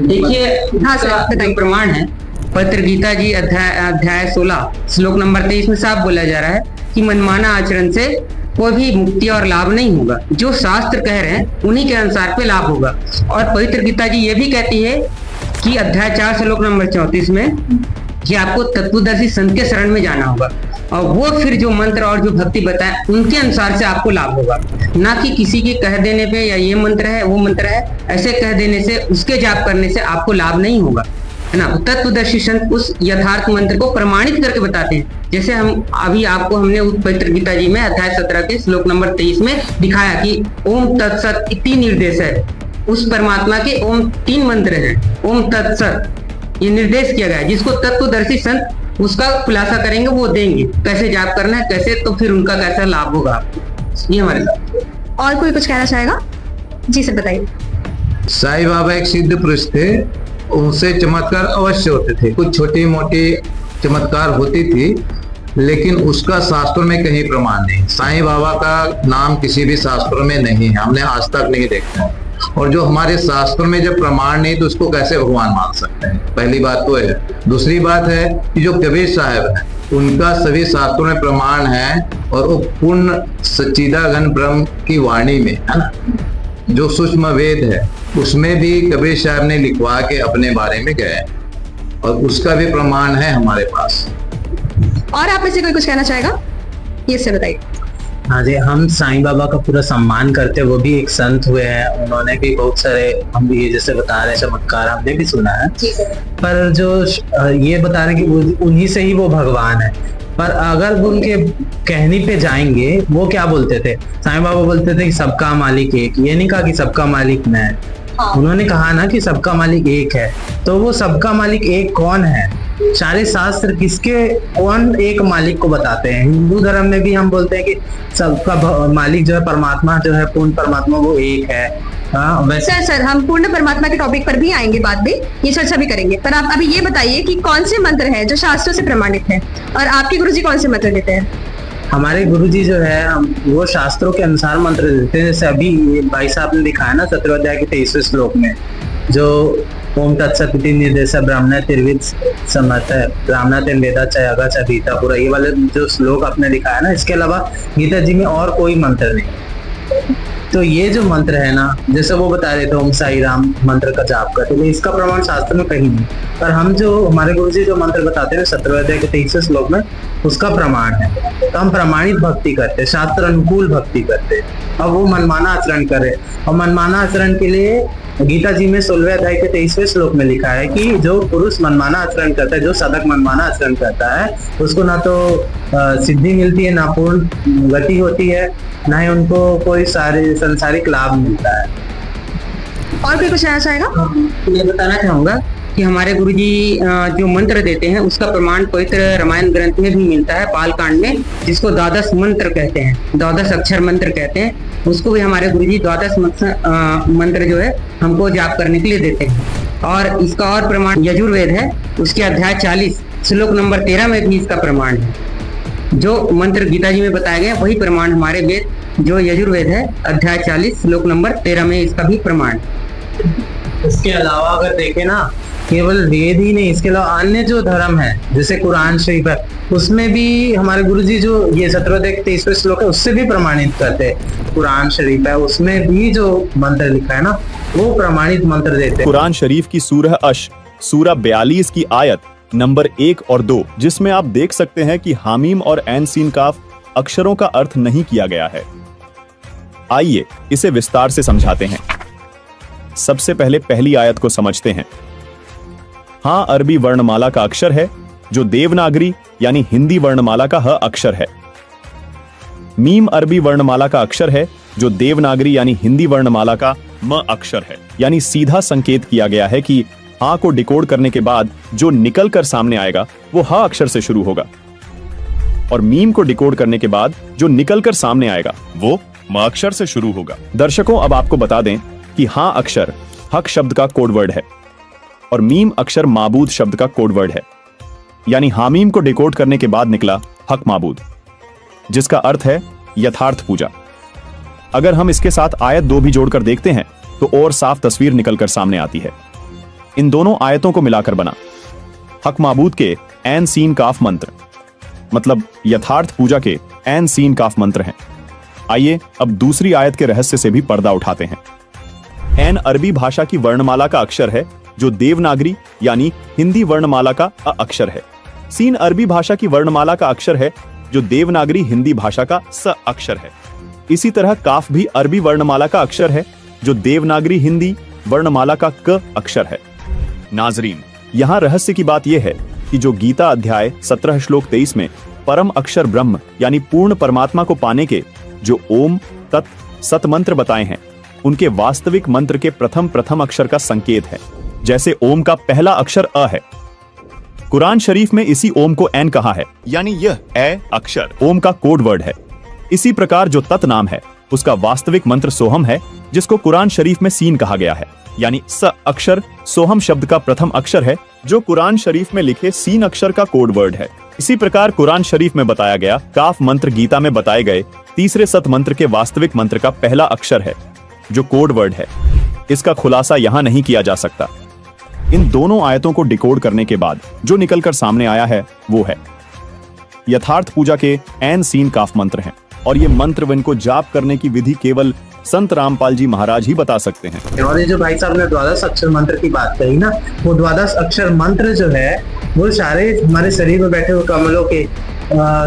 देखिए, हाँ सर बताइए। प्रमाण है पवित्र गीता जी अध्याय 16 श्लोक नंबर 23 में साफ बोला जा रहा है कि मनमाना आचरण से कोई भी मुक्ति और लाभ नहीं होगा, जो शास्त्र कह रहे हैं उन्हीं के अनुसार पे लाभ होगा। और पवित्र गीता जी ये भी कहती है कि अध्याय 4 श्लोक नंबर 34 में कि आपको तत्वदर्शी संत के शरण में जाना होगा, और वो फिर जो मंत्र और जो भक्ति बताए उनके अनुसार से आपको लाभ होगा, ना कि किसी के कह देने पे या ये मंत्र है वो मंत्र है ऐसे कह देने से, उसके जाप करने से आपको लाभ नहीं होगा, है ना। तत्वदर्शी संत उस यथार्थ मंत्र को प्रमाणित करके बताते हैं। जैसे हम अभी आपको हमने पवित्र गीता जी में अध्याय 17 के श्लोक नंबर 23 में दिखाया कि ओम तत्सत 3 निर्देश है, उस परमात्मा के ओम 3 मंत्र हैं। ओम तत्सत ये निर्देश किया गया है, जिसको तत्वदर्शी संत उसका खुलासा करेंगे, वो देंगे कैसे जाप करना है, कैसे, तो फिर उनका कैसा लाभ होगा आपको, ये हमारे लाभ। और कोई कुछ कहना चाहेगा? जी सर बताइए। साईं बाबा एक सिद्ध पुरुष थे, उनसे चमत्कार अवश्य होते थे, कुछ छोटी मोटी चमत्कार होती थी, लेकिन उसका शास्त्रों में कहीं प्रमाण नहीं। साईं बाबा का नाम किसी भी शास्त्रों में नहीं है, हमने आज तक नहीं देखा है। और जो हमारे शास्त्रों में जब प्रमाण नहीं तो उसको कैसे भगवान मान सकते हैं, पहली बात तो है। दूसरी बात है कि जो कबीर साहब है उनका सभी शास्त्रों में प्रमाण है, और वो पूर्ण सच्चिदाघन ब्रह्म की वाणी में है ना, जो सूक्ष्म वेद है उसमें भी कबीर साहब ने लिखवा के अपने बारे में गए, और उसका भी प्रमाण है हमारे पास। और आप में से कोई कुछ कहना चाहेगा? ये से बताइए। हाँ जी, हम साईं बाबा का पूरा सम्मान करते हैं, वो भी एक संत हुए हैं, उन्होंने भी बहुत सारे, हम भी ये जैसे बता रहे हैं चमत्कार हमने भी सुना है, पर जो ये बता रहे हैं कि उन्हीं से ही वो भगवान है। पर अगर वो उनके कहने पे जाएंगे, वो क्या बोलते थे, साईं बाबा बोलते थे कि सबका मालिक एक, ये नहीं कहा कि सबका मालिक मैं, उन्होंने कहा ना कि सबका मालिक एक है। तो वो सबका मालिक एक कौन है? सारे शास्त्र किसके कौन एक मालिक को बताते हैं? हिंदू धर्म में भी हम बोलते हैं कि सबका मालिक जो है परमात्मा, जो है पूर्ण परमात्मा, वो एक है। सर हम पूर्ण परमात्मा के टॉपिक पर भी आएंगे, बाद में ये चर्चा भी करेंगे, पर आप अभी ये बताइए कि कौन से मंत्र हैं जो शास्त्रों से प्रमाणित हैं, और आपके गुरुजी कौन से मंत्र देते हैं? हमारे गुरुजी जो है वो शास्त्रों के अनुसार मंत्र देते हैं। जैसे अभी भाई साहब ने दिखाया ना 17वें अध्याय के 23वें श्लोक में, जो ओम तत्सत निर्देश ब्राह्मण तिर्विद समर्थ ब्राह्मण तेन वेदा चयागा च गीता पूरा, ये वाले जो श्लोक आपने दिखाया ना, इसके अलावा गीता जी में और कोई मंत्र नहीं। तो ये जो मंत्र है ना, जैसे वो बता रहे थे ओम साई राम मंत्र का जाप करते थे, इसका प्रमाण शास्त्र में कहीं नहीं, पर हम जो हमारे गुरुजी जो मंत्र बताते हैं 17वें अध्याय के 23वें श्लोक में, उसका प्रमाण है। तो हम प्रमाणित भक्ति करते, शास्त्र अनुकूल भक्ति करते। अब वो मनमाना आचरण करे, और मनमाना आचरण के लिए गीता जी में 16वें अध्याय के 23वें श्लोक में लिखा है कि जो पुरुष मनमाना आचरण करता है, जो साधक मनमाना आचरण करता है, उसको ना तो सिद्धि मिलती है, ना पूर्ण गति होती है, ना ही उनको कोई सारे सांसारिक लाभ मिलता है। और कोई कुछ कहना चाहेगा? मैं बताना चाहूंगा कि हमारे गुरुजी जो मंत्र देते हैं उसका प्रमाण पवित्र रामायण ग्रंथ में भी मिलता है, बाल कांड में, जिसको द्वादश मंत्र कहते हैं, द्वादश अक्षर मंत्र कहते हैं, उसको भी हमारे गुरुजी द्वादश मंत्र जो है हमको जाप करने के लिए देते हैं। और इसका और प्रमाण यजुर्वेद है, उसके अध्याय 40 श्लोक नंबर 13 में भी इसका प्रमाण है। जो मंत्र गीता जी में बताया गया वही प्रमाण हमारे वेद जो यजुर्वेद है अध्याय 40 श्लोक नंबर 13 में इसका भी प्रमाण। इसके अलावा अगर देखें ना, केवल वेद ही नहीं, इसके अलावा अन्य जो धर्म है जैसे कुरान शरीफ है, उसमें भी हमारे गुरुजी जो ये 17वें 23वें श्लोक है उससे भी प्रमाणित करते हैं। कुरान शरीफ है उसमें भी जो मंत्र लिखा है ना, वो प्रमाणित मंत्र देते हैं। कुरान शरीफ की सूरह अश सूरह 42 की आयत नंबर 1 और 2, जिसमें आप देख सकते हैं कि हामीम और ऐन सीन काफ अक्षरों का अर्थ नहीं किया गया है। आइए इसे विस्तार से समझाते हैं। सबसे पहले पहली आयत को समझते हैं। हाँ अरबी वर्णमाला का अक्षर है जो देवनागरी यानी हिंदी वर्णमाला का ह अक्षर है। मीम अरबी वर्णमाला का अक्षर है जो देवनागरी यानी हिंदी वर्णमाला का म अक्षर है। यानी सीधा संकेत किया गया है कि हाँ को डिकोड करने के बाद जो निकल कर सामने आएगा वो ह अक्षर से शुरू होगा, और मीम को डिकोड करने के बाद जो निकल कर सामने आएगा वो म अक्षर से शुरू होगा। दर्शकों अब आपको बता दें कि हाँ अक्षर हक शब्द का कोड वर्ड है और मीम अक्षर माबूद शब्द का कोड वर्ड है। यानी हामीम को डिकोड करने के बाद निकला हक माबूद, जिसका अर्थ है यथार्थ पूजा। अगर हम इसके साथ आयत 2 भी जोड़कर देखते हैं तो और साफ तस्वीर निकलकर सामने आती है। इन दोनों आयतों को मिलाकर बना हक माबूद के ऐन सीन काफ मंत्र, मतलब यथार्थ पूजा के ऐन सीन काफ मंत्र हैं। आइए अब दूसरी आयत के रहस्य से भी पर्दा उठाते हैं। ऐन अरबी भाषा की वर्णमाला का अक्षर है जो देवनागरी यानी हिंदी वर्णमाला का अ अक्षर है। सीन अरबी भाषा की वर्णमाला का अक्षर है जो देवनागरी हिंदी भाषा का स अक्षर है। इसी तरह काफ भी अरबी वर्णमाला का अक्षर है जो देवनागरी हिंदी वर्णमाला का क अक्षर है। नाजरीन, यहाँ रहस्य की बात यह है कि जो गीता अध्याय 17 श्लोक 23 में परम अक्षर ब्रह्म यानी पूर्ण परमात्मा को पाने के जो ओम तत् सत मंत्र बताए हैं, उनके वास्तविक मंत्र के प्रथम अक्षर का संकेत है। जैसे ओम का पहला अक्षर अ है, कुरान शरीफ में इसी ओम को एन कहा है, यानी यह ए अक्षर ओम का कोड वर्ड है। इसी प्रकार जो तत् नाम है उसका वास्तविक मंत्र सोहम है, जिसको कुरान शरीफ में सीन कहा गया है, यानी स अक्षर सोहम शब्द का प्रथम अक्षर है, जो कुरान शरीफ में लिखे सीन अक्षर का कोड वर्ड है। इसी प्रकार कुरान शरीफ में बताया गया काफ मंत्र गीता में बताए गए तीसरे सत मंत्र के वास्तविक मंत्र का पहला अक्षर है, जो कोड वर्ड है। इसका खुलासा यहाँ नहीं किया जा सकता। इन दोनों आयतों को डिकोड करने के बाद जो निकलकर सामने आया है वो है यथार्थ पूजा के एन सीन काफ मंत्र हैं, और ये मंत्र व इनको जाप करने की विधि केवल संत रामपाल जी महाराज ही बता सकते हैं। और ये जो भाई साहब ने द्वादश अक्षर मंत्र की बात कही ना, वो द्वादश अक्षर मंत्र जो है वो सारे हमारे शरीर में बैठे हुए कमलों के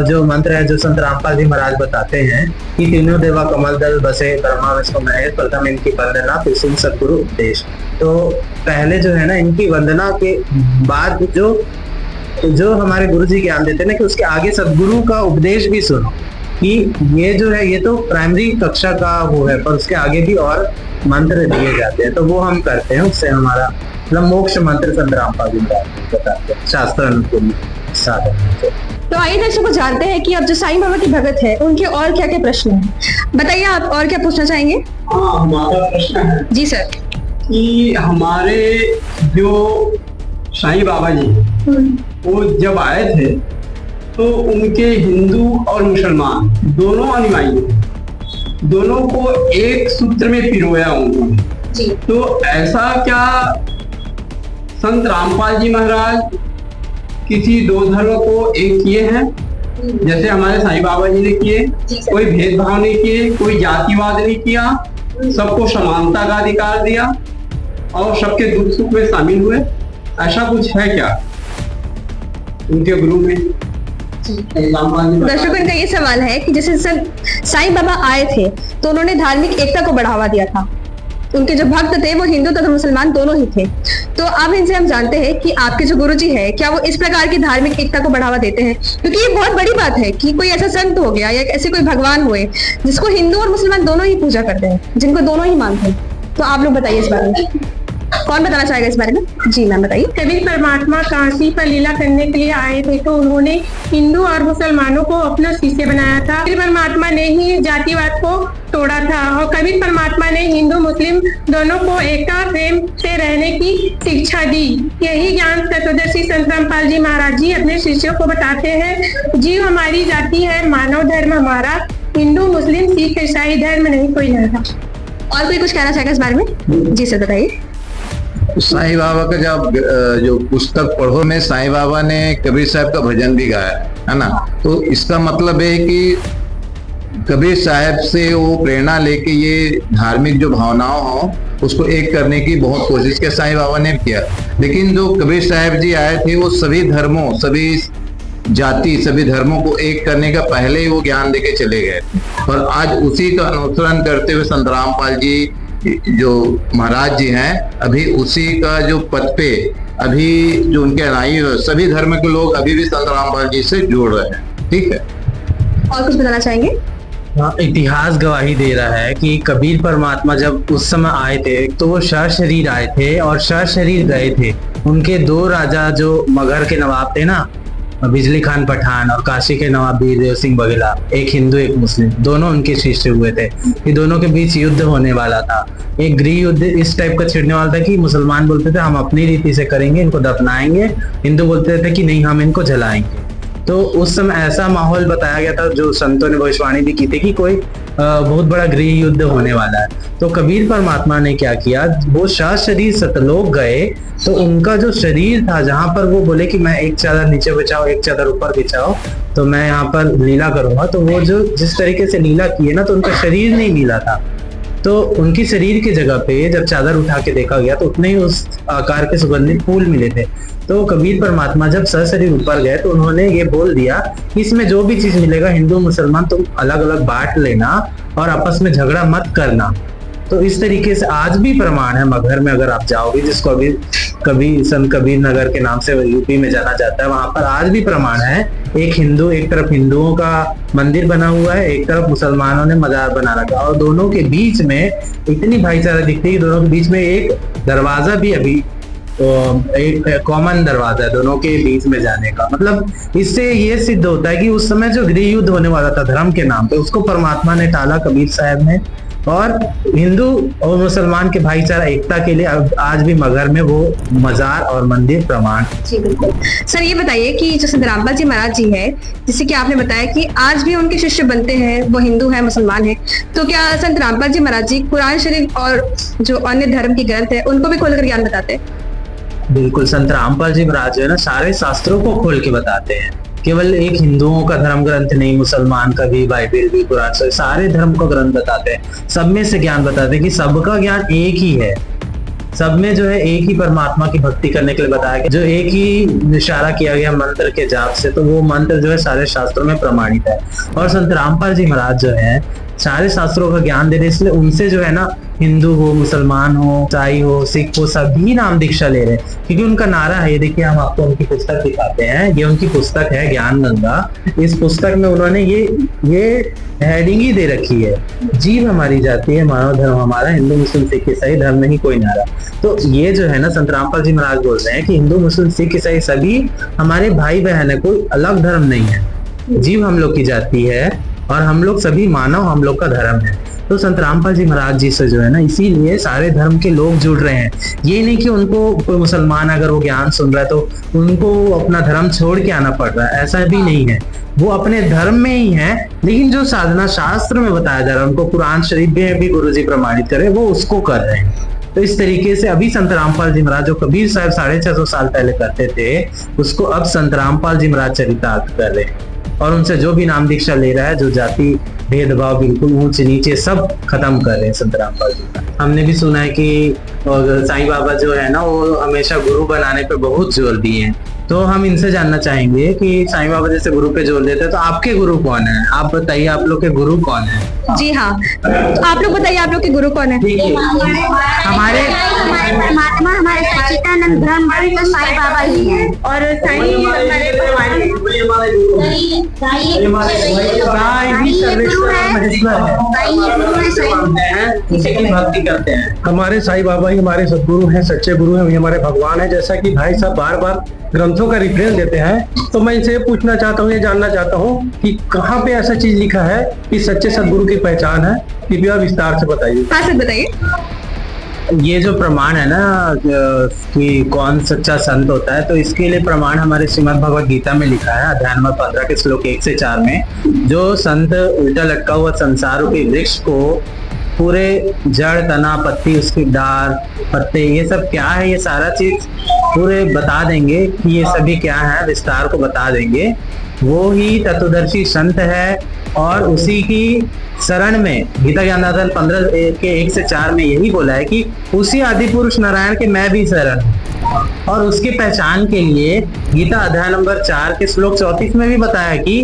जो मंत्र है, जो संत रामपाल जी महाराज बताते हैं कि तीनों देवा कमल दल बसे ब्रह्मा विष्णु महेश, प्रथम इनकी वंदना फिर सिंह सदगुरु उपदेश। तो पहले जो है ना, इनकी वंदना के बाद जो हमारे गुरु जी ज्ञान देते हैं ना, कि उसके आगे सदगुरु का उपदेश भी सुनो, कि ये जो है ये तो प्राइमरी कक्षा का वो है, पर उसके आगे भी और मंत्र दिए जाते हैं, तो वो हम करते हैं। उससे हमारा मतलब मोक्ष मंत्र संत रामपाल जी बताते हैं, शास्त्र अनुकूल साधन। तो आइए दर्शकों जानते हैं कि अब जो साईं बाबा की भगत है उनके और क्या क्या प्रश्न हैं। बताइए आप और क्या पूछना चाहेंगे? हाँ, हमारा प्रश्न है जी सर, कि हमारे जो साईं बाबा जी वो जब आए थे तो उनके हिंदू और मुसलमान दोनों अनुयायी, दोनों को एक सूत्र में पिरोया उन्होंने। तो ऐसा क्या संत रामपाल जी महाराज किसी दो धर्म को एक किए हैं, जैसे हमारे साईं बाबा जी ने किए? कोई भेदभाव नहीं किए, कोई जातिवाद नहीं किया, सबको समानता का अधिकार दिया और सबके दुख सुख में शामिल हुए। ऐसा कुछ है क्या उनके गुरु में? दर्शकों का ये सवाल है कि जैसे सर साईं बाबा आए थे तो उन्होंने धार्मिक एकता को बढ़ावा दिया था। उनके जो भक्त थे वो हिंदू तथा मुसलमान दोनों ही थे। तो अब इनसे हम जानते हैं कि आपके जो गुरुजी है क्या वो इस प्रकार की धार्मिक एकता को बढ़ावा देते हैं? क्योंकि ये बहुत बड़ी बात है कि कोई ऐसा संत हो गया या ऐसे कोई भगवान हुए जिसको हिंदू और मुसलमान दोनों ही पूजा करते हैं, जिनको दोनों ही मानते हैं। तो आप लोग बताइए इस बारे में, कौन बताना चाहेगा इस बारे में? जी मैम बताइए। कबीर परमात्मा काशी पर लीला करने के लिए आए थे तो उन्होंने हिंदू और मुसलमानों को अपना शिष्य बनाया था। कबीर परमात्मा ने ही जातिवाद को तोड़ा था और कबीर परमात्मा ने हिंदू मुस्लिम दोनों को एकता प्रेम से रहने की शिक्षा दी। यही ज्ञान तत्वदर्शी संत रामपाल जी महाराज जी अपने शिष्यों को बताते हैं। जीव हमारी जाति है, मानव धर्म हमारा, हिंदू मुस्लिम सिख ईसाई धर्म नहीं कोई धर्म। और कोई कुछ कहना चाहेगा इस बारे में? जी सर बताइए। साईं बाबा का जब जो पुस्तक पढ़ो में साईं बाबा ने कबीर साहब का भजन भी गाया है ना, तो इसका मतलब है कि कबीर साहब से वो प्रेरणा लेके ये धार्मिक जो भावनाओं हो उसको एक करने की बहुत कोशिश किया साईं बाबा ने किया। लेकिन जो कबीर साहब जी आए थे वो सभी धर्मों, सभी जाति, सभी धर्मों को एक करने का पहले ही वो ज्ञान देके चले गए, और आज उसी का अनुसरण करते हुए संत रामपाल जी जो महाराज जी हैं अभी उसी का जो पद पे अभी जो उनके अनुयायी सभी धर्म के लोग अभी भी संत रामपाल जी से जुड़ रहे हैं। ठीक है, और कुछ बताना चाहेंगे? इतिहास गवाही दे रहा है कि कबीर परमात्मा जब उस समय आए थे तो वो शरीर आए थे और शरीर गए थे। उनके दो राजा जो मगहर के नवाब थे ना, बिजली खान पठान और काशी के नवाब वीरदेव सिंह बघेला, एक हिंदू एक मुस्लिम, दोनों उनके शिष्य हुए थे। ये दोनों के बीच युद्ध होने वाला था। एक गृह युद्ध इस टाइप का छिड़ने वाला था कि मुसलमान बोलते थे हम अपनी रीति से करेंगे, इनको दफनाएंगे, हिंदू बोलते थे कि नहीं हम इनको जलाएंगे। तो उस समय ऐसा माहौल बताया गया था, जो संतों ने भविष्यवाणी भी की थी कि कोई बहुत बड़ा गृह युद्ध होने वाला है। तो कबीर परमात्मा ने क्या किया, वो शरीर सतलोक गए तो उनका जो शरीर था जहां पर वो बोले कि मैं एक चादर नीचे बिछाओ एक चादर ऊपर बिछाओ तो मैं यहाँ पर लीला करूंगा, तो वो जो जिस तरीके से लीला की है ना, तो उनका शरीर नहीं मिला था। तो उनकी शरीर की जगह पे जब चादर उठा के देखा गया तो उतने ही उस आकार के सुगंधित फूल मिले थे। तो कबीर परमात्मा जब शरीर ऊपर गए तो उन्होंने ये बोल दिया कि इसमें जो भी चीज मिलेगा हिंदू मुसलमान तुम अलग अलग बांट लेना और आपस में झगड़ा मत करना। तो इस तरीके से आज भी प्रमाण है मगहर में, अगर आप जाओगे, जिसको अभी कभी संत कबीर नगर के नाम से यूपी में जाना जाता है, वहां पर आज भी प्रमाण है। एक हिंदू, एक तरफ हिंदुओं का मंदिर बना हुआ है, एक तरफ मुसलमानों ने मजार बना रखा, और दोनों के बीच में इतनी भाईचारा दिखती है कि दोनों के बीच में एक दरवाजा भी अभी एक कॉमन दरवाजा है दोनों के बीच में जाने का। मतलब इससे ये सिद्ध होता है कि उस समय जो गृह युद्ध होने वाला था धर्म के नाम पे, उसको परमात्मा ने टाला कबीर साहब ने, और हिंदू और मुसलमान के भाईचारा एकता के लिए आज भी मगहर में वो मजार और मंदिर प्रमाण। जी बिल्कुल। सर ये बताइए कि जो संत रामपाल जी महाराज जी है, जैसे कि आपने बताया कि आज भी उनके शिष्य बनते हैं, वो हिंदू है मुसलमान है, तो क्या संत रामपाल जी महाराज जी कुरान शरीफ और जो अन्य धर्म के ग्रंथ है उनको भी खोलकर ज्ञान बताते हैं? बिल्कुल, संत रामपाल जी महाराज जो है ना सारे शास्त्रों को खोल के बताते हैं। केवल एक हिंदुओं का धर्म ग्रंथ नहीं, मुसलमान का भी, बाइबल भी, कुरान, सारे धर्म को ग्रंथ बताते हैं। सब में से ज्ञान बताते हैं कि सबका ज्ञान एक ही है। सब में जो है एक ही परमात्मा की भक्ति करने के लिए बताया गया, जो एक ही इशारा किया गया मंत्र के जाप से, तो वो मंत्र जो है सारे शास्त्रों में प्रमाणित है। और संत रामपाल जी महाराज जो है सारे शास्त्रों का ज्ञान दे रहे, इसलिए उनसे जो है ना हिंदू हो, मुसलमान हो, ईसाई हो, सिख हो, सभी नाम दीक्षा ले रहे हैं, क्योंकि उनका नारा है। ये देखिए, हम आपको उनकी पुस्तक दिखाते हैं, ये उनकी पुस्तक है ज्ञान गंगा। इस पुस्तक में उन्होंने ये हेडिंग ही दे रखी है, जीव हमारी जाति है, मानव धर्म हमारा, हिंदू मुस्लिम सिख ईसाई धर्म नहीं कोई नारा। तो ये जो है ना संत रामपाल जी महाराज बोल रहे हैं कि हिंदू मुस्लिम सिख ईसाई सभी हमारे भाई बहन है, कोई अलग धर्म नहीं है, जीव हम लोग की जाति है और हम लोग सभी मानव हम लोग का धर्म है। तो संत रामपाल जी महाराज जी से जो है ना इसीलिए सारे धर्म के लोग जुड़ रहे हैं। ये नहीं कि उनको कोई मुसलमान अगर वो ज्ञान सुन रहा है तो उनको अपना धर्म छोड़ के आना पड़ रहा है, ऐसा भी नहीं है। वो अपने धर्म में ही है, लेकिन जो साधना शास्त्र में बताया जा रहा है, उनको कुरान शरीफ में भी गुरुजी प्रमाणित करे, वो उसको कर रहे हैं। तो इस तरीके से अभी संत रामपाल जी महाराज जो कबीर साहब 650 साल पहले करते थे, उसको अब संत रामपाल जी महाराज चरितार्थ कर रहे हैं। और उनसे जो भी नाम दीक्षा ले रहा है, जो जाति भेदभाव बिल्कुल ऊंच नीचे सब खत्म कर रहे हैं संत रामपाल जी। हमने भी सुना है कि साईं बाबा जो है ना वो हमेशा गुरु बनाने पे बहुत जोर दिए हैं। तो हम इनसे जानना चाहेंगे कि साईं बाबा जैसे गुरु पे जोर देते हैं, तो आपके गुरु कौन है? आप बताइए, आप लोग के गुरु कौन है? जी हाँ, तो आप लोग बताइए आप लोग के गुरु कौन है? हमारे परमात्मा, हमारे सच्चिदानंद ब्रह्म तो साईं बाबा ही हैं। और भक्ति करते हैं। हमारे साईं बाबा ही हमारे सदगुरु हैं, सच्चे गुरु हैं, हमारे भगवान हैं। जैसा कि भाई साहब बार बार ग्रंथों का रेफरेंस देते हैं, तो मैं इनसे पूछना चाहता हूँ, ये जानना चाहता हूँ कि कहाँ पे ऐसा चीज लिखा है कि सच्चे सदगुरु की पहचान है? कृपया विस्तार से बताइए। हाँ सर बताइए। ये जो प्रमाण है ना कि कौन सच्चा संत होता है, तो इसके लिए प्रमाण हमारे श्रीमद् भगवद गीता में लिखा है, अध्याय नंबर 15 के श्लोक 1 से 4 में। जो संत उल्टा लटका हुआ संसार रूपी वृक्ष को पूरे जड़, तना, पत्ती, उसकी डाल, पत्ते, ये सब क्या है, ये सारा चीज पूरे बता देंगे कि ये सभी क्या है, विस्तार को बता देंगे, वो ही तत्वदर्शी संत है। और उसी की शरण में गीता ज्ञानदाता 15 के 1 से 4 में यही बोला है कि उसी आदि पुरुष नारायण के मैं भी शरण हूं। और उसकी पहचान के लिए गीता अध्याय नंबर 4 के श्लोक 34 में भी बताया कि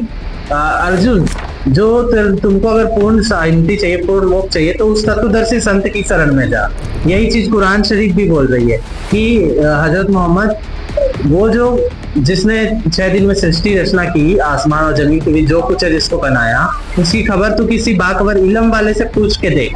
अर्जुन, जो तुमको अगर पूर्ण शांति चाहिए, पूर्ण मोक्ष चाहिए, तो उस तत्वदर्शी संत की शरण में जा। यही चीज कुरान शरीफ भी बोल रही है कि हजरत मोहम्मद, वो जो जिसने 6 दिन में सृष्टि रचना की, आसमान और जमीन के बीच जो कुछ है जिसको बनाया, उसकी खबर तो किसी बाखबर इल्म वाले से पूछ के देख।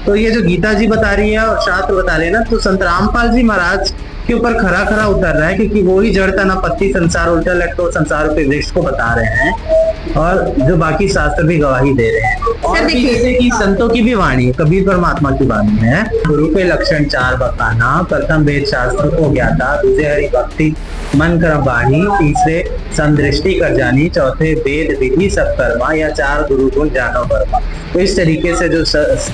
तो ये जो गीता जी बता रही है और शास्त्र बता रहे हैं ना, तो संत रामपाल जी महाराज के ऊपर खरा खरा उतर रहा है, क्योंकि वो ही जड़, तना, पत्ती, संसार उल्टा लटको संसार रूपी वृक्ष को बता रहे हैं, और जो बाकी शास्त्र भी गवाही दे रहे हैं। और जैसे कि संतों की भी वाणी, कबीर परमात्मा की वाणी है, गुरु के लक्षण 4 बताना, प्रथम वेद शास्त्र को ज्ञाता, दूसरे हरि भक्ति मन कर्म वाणी, तीसरे संदृष्टि कर जानी, चौथे वेद विधि सब कर्मा, या 4 गुरु गुण जानो वर्मा। तो इस तरीके से जो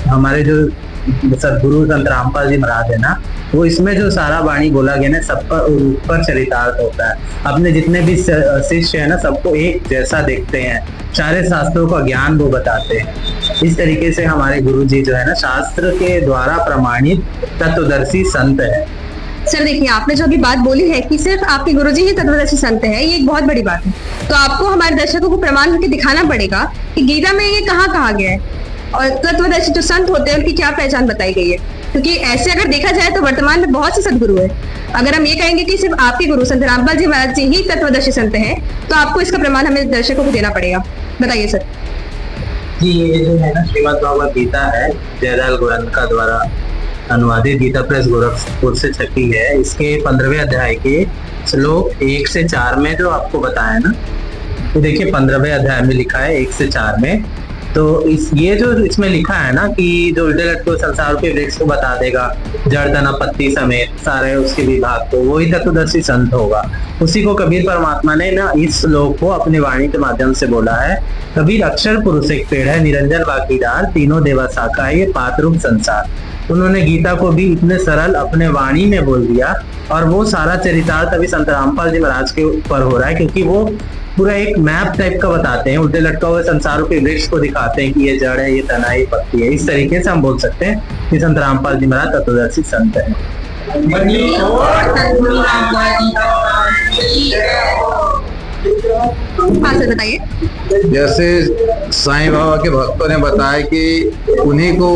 हमारे जो सदगुरु संत रामपाल जी महाराज है ना, वो इसमें जो सारा वाणी बोला गया ना, सबका ऊपर चरितार्थ होता है। अपने जितने भी शिष्य है ना, सबको एक जैसा देखते हैं, सारे शास्त्रों का ज्ञान वो बताते हैं। इस तरीके से हमारे गुरु जी जो है ना, शास्त्र के द्वारा प्रमाणित तत्वदर्शी संत है। सर देखिए, आपने जो अभी बात बोली है कि सिर्फ आपके गुरुजी ही तत्वदर्शी संत है, ये एक बहुत बड़ी बात है। तो आपको हमारे दर्शकों को प्रमाण करके दिखाना पड़ेगा कि गीता में ये कहा गया है, और तत्वदर्शी जो संत होते हैं उनकी क्या पहचान बताई गई है। क्योंकि ऐसे अगर देखा जाए तो वर्तमान में बहुत से सदगुरु है। अगर हम ये कहेंगे कि सिर्फ आपके गुरु संत रामपाल जी महाराज जी ही तत्वदर्शी संत हैं, तो आपको इसका प्रमाण हमें दर्शकों को देना पड़ेगा। बताइए सर। जी, ये जो है ना श्रीमद् भगवद गीता है, जयदयाल गोरंका द्वारा अनुवादित गीता प्रेस गोरखपुर से छपी है, इसके 15वें अध्याय के श्लोक 1 से 4 में जो आपको बताया ना, तो देखिए 15वें अध्याय में लिखा है 1 से 4 में, तो ये जो इसमें लिखा है ना कि जो उल्टे लटको संसार के वृक्ष को बता देगा, जड़ तना पत्ती समेत सारे उसके विभाग को, वही तत्वदर्शी संत होगा। उसी को कबीर परमात्मा ने ना इस श्लोक को अपनी वाणी के माध्यम से बोला है। कबीर अक्षर पुरुष एक पेड़ है, निरंजन बाकी डाल, तीनों देवा शाखा है, ये पातरूप संसार। उन्होंने गीता को भी इतने सरल अपने वाणी में बोल दिया, और वो सारा चरितार्थ अभी संत रामपाल जी महाराज के ऊपर हो रहा है, क्योंकि वो पूरा एक मैप टाइप का बताते हैं, उल्टे लटका हुए संसारों के वृक्ष को दिखाते हैं कि ये जड़ है, ये तना है, ये पत्ती है। इस तरीके से हम बोल सकते हैं कि संत रामपाल जी महाराज तत्वदर्शी संत है। बताइए। जैसे साईं बाबा के भक्तों ने बताया कि उन्हीं को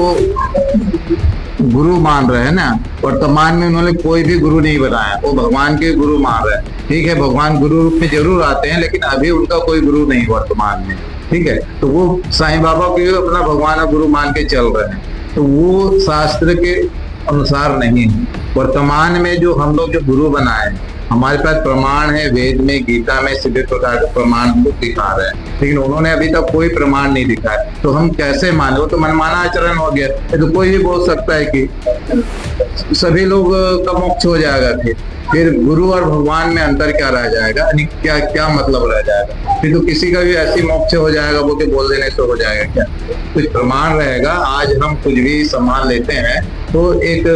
गुरु मान रहे हैं ना, वर्तमान में उन्होंने कोई भी गुरु नहीं बनाया, वो भगवान के गुरु मान रहे हैं। ठीक है, भगवान गुरु रूप में जरूर आते हैं, लेकिन अभी उनका कोई गुरु नहीं वर्तमान में। ठीक है, तो वो साईं बाबा को अपना भगवान और गुरु मान के चल रहे हैं, तो वो शास्त्र के अनुसार नहीं है। वर्तमान में जो हम लोग जो गुरु बनाए, हमारे पास प्रमाण है, वेद में, गीता में सभी प्रकार के प्रमाण हमको दिखा रहे हैं, लेकिन उन्होंने अभी तक कोई प्रमाण नहीं दिखाया, तो हम कैसे माने? वो तो मनमाना आचरण हो गया। तो कोई भी बोल सकता है कि सभी लोग का मोक्ष हो जाएगा, फिर गुरु और भगवान में अंतर क्या रह जाएगा? यानी क्या क्या मतलब रह जाएगा? फिर तो किसी का भी ऐसी मोक्ष हो जाएगा, वो के बोल देने से हो जाएगा क्या? कुछ प्रमाण रहेगा। आज हम कुछ भी सामान लेते हैं तो एक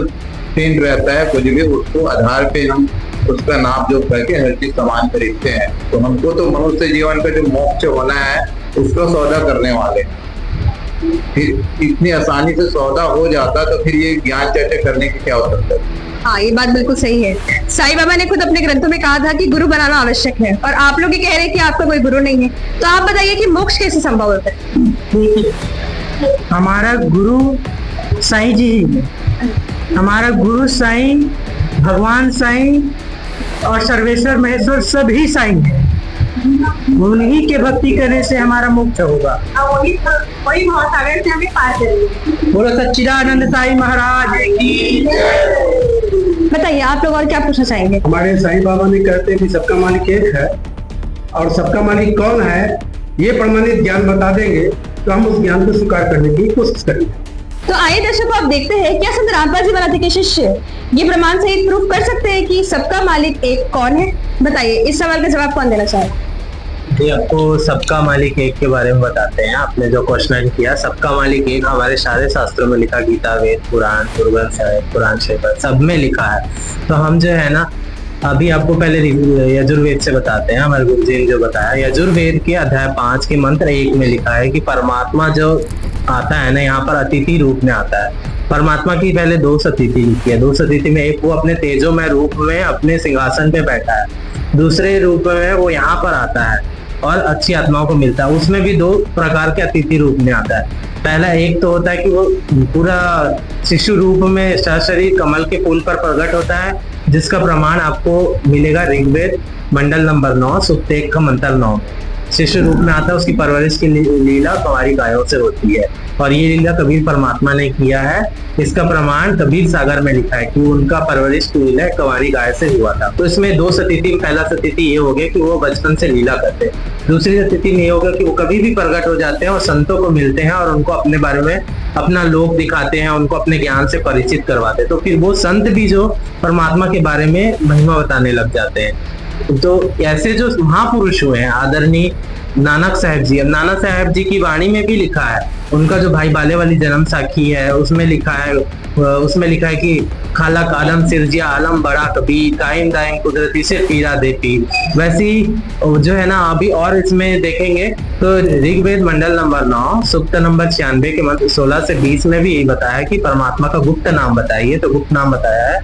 पिंड रहता है, कुछ भी उसको आधार पे हम उसका नाप जोख करके हर चीज सामान खरीदते हैं। तो हमको तो मनुष्य जीवन का जो मोक्ष होना है उसका सौदा करने वाले, फिर इतनी आसानी से सौदा हो जाता तो फिर ये ज्ञान चर्चा करने की क्या आवश्यकता है? हाँ, ये बात बिल्कुल सही है। साईं बाबा ने खुद अपने ग्रंथों में कहा था कि गुरु बनाना आवश्यक है, और आप लोग ये कह रहे हैं कि आपका कोई गुरु नहीं है। तो आप बताइए कि मोक्ष कैसे संभव होता है? हमारा गुरु साईं जी ही है। हमारा गुरु साईं, भगवान साईं और सर्वेश्वर महेश्वर सभी साईं है। उन्हीं के भक्ति करने से हमारा मोक्ष होगा। वही महासागर से हमें पार करेंगे। बोलो सच्चिदानंद साईं महाराज की। बताइए आप लोग और क्या पूछना चाहेंगे? हमारे साईं बाबा ने कहते हैं कि सबका मालिक एक है, और सबका मालिक कौन है ये प्रमाणित ज्ञान बता देंगे तो हम उस ज्ञान को स्वीकार करने की कोशिश करेंगे। तो आइए दर्शकों, आप देखते हैं क्या संत रामपाल जी महाराज के शिष्य ये प्रमाण सहित प्रूफ कर सकते हैं कि सबका मालिक एक कौन है? बताइए, इस सवाल का जवाब कौन देना चाहे? जी, आपको सबका मालिक एक के बारे में बताते हैं। आपने जो क्वेश्चन किया, सबका मालिक एक हमारे सारे शास्त्रों में लिखा, गीता, वेद, पुराण, दुर्गंध साहिब, पुराण शेखर, सब में लिखा है। तो हम जो है ना, अभी आपको पहले यजुर्वेद से बताते हैं। हमारे गुरु जी ने जो बताया, यजुर्वेद के अध्याय 5 के मंत्र 1 में लिखा है कि परमात्मा जो आता है ना, यहाँ पर अतिथि रूप में आता है। परमात्मा की पहले 2 अतिथि लिखी है। 2 अतिथि में एक वो अपने तेजोमय रूप में अपने सिंहासन पे बैठा है, दूसरे रूप में वो यहाँ पर आता है और अच्छी आत्माओं को मिलता है। उसमें भी 2 प्रकार के अतिथि रूप में आता है। पहला एक तो होता है कि वो पूरा शिशु रूप में सशरीर कमल के फूल पर प्रकट होता है, जिसका प्रमाण आपको मिलेगा ऋग्वेद मंडल नंबर 9 सूक्त 1 का मंत्र 9। शिशु रूप में आता है, उसकी परवरिश की लीला कुंवारी गायों से होती है, और ये लीला कबीर परमात्मा ने किया है। इसका प्रमाण कबीर सागर में लिखा है कि उनका परवरिश की लीला कुंवारी गाय से हुआ था। तो इसमें 2 स्थिति, पहला स्थिति ये हो गया कि वो बचपन से लीला करते हैं। दूसरी स्थिति में ये होगा कि वो कभी भी प्रकट हो जाते हैं और संतों को मिलते हैं और उनको अपने बारे में अपना लोक दिखाते हैं, उनको अपने ज्ञान से परिचित करवाते हैं। तो फिर वो संत भी जो परमात्मा के बारे में महिमा बताने लग जाते हैं। तो ऐसे जो महापुरुष हुए हैं, आदरणीय नानक साहब जी, अब नानक साहब जी की वाणी में भी लिखा है, उनका जो भाई बाले वाली जन्म साखी है उसमें लिखा है कि खाला कालम सिरजिया आलम बड़ा कबीर, कायम दायम कुदरती से पीरा दे पीर। वैसी जो है ना, अभी और इसमें देखेंगे तो ऋग्वेद मंडल नंबर 9 सूक्त नंबर 96 के मंत्र 16 से 20 में भी यही बताया कि परमात्मा का गुप्त नाम बताइए। तो गुप्त नाम बताया है।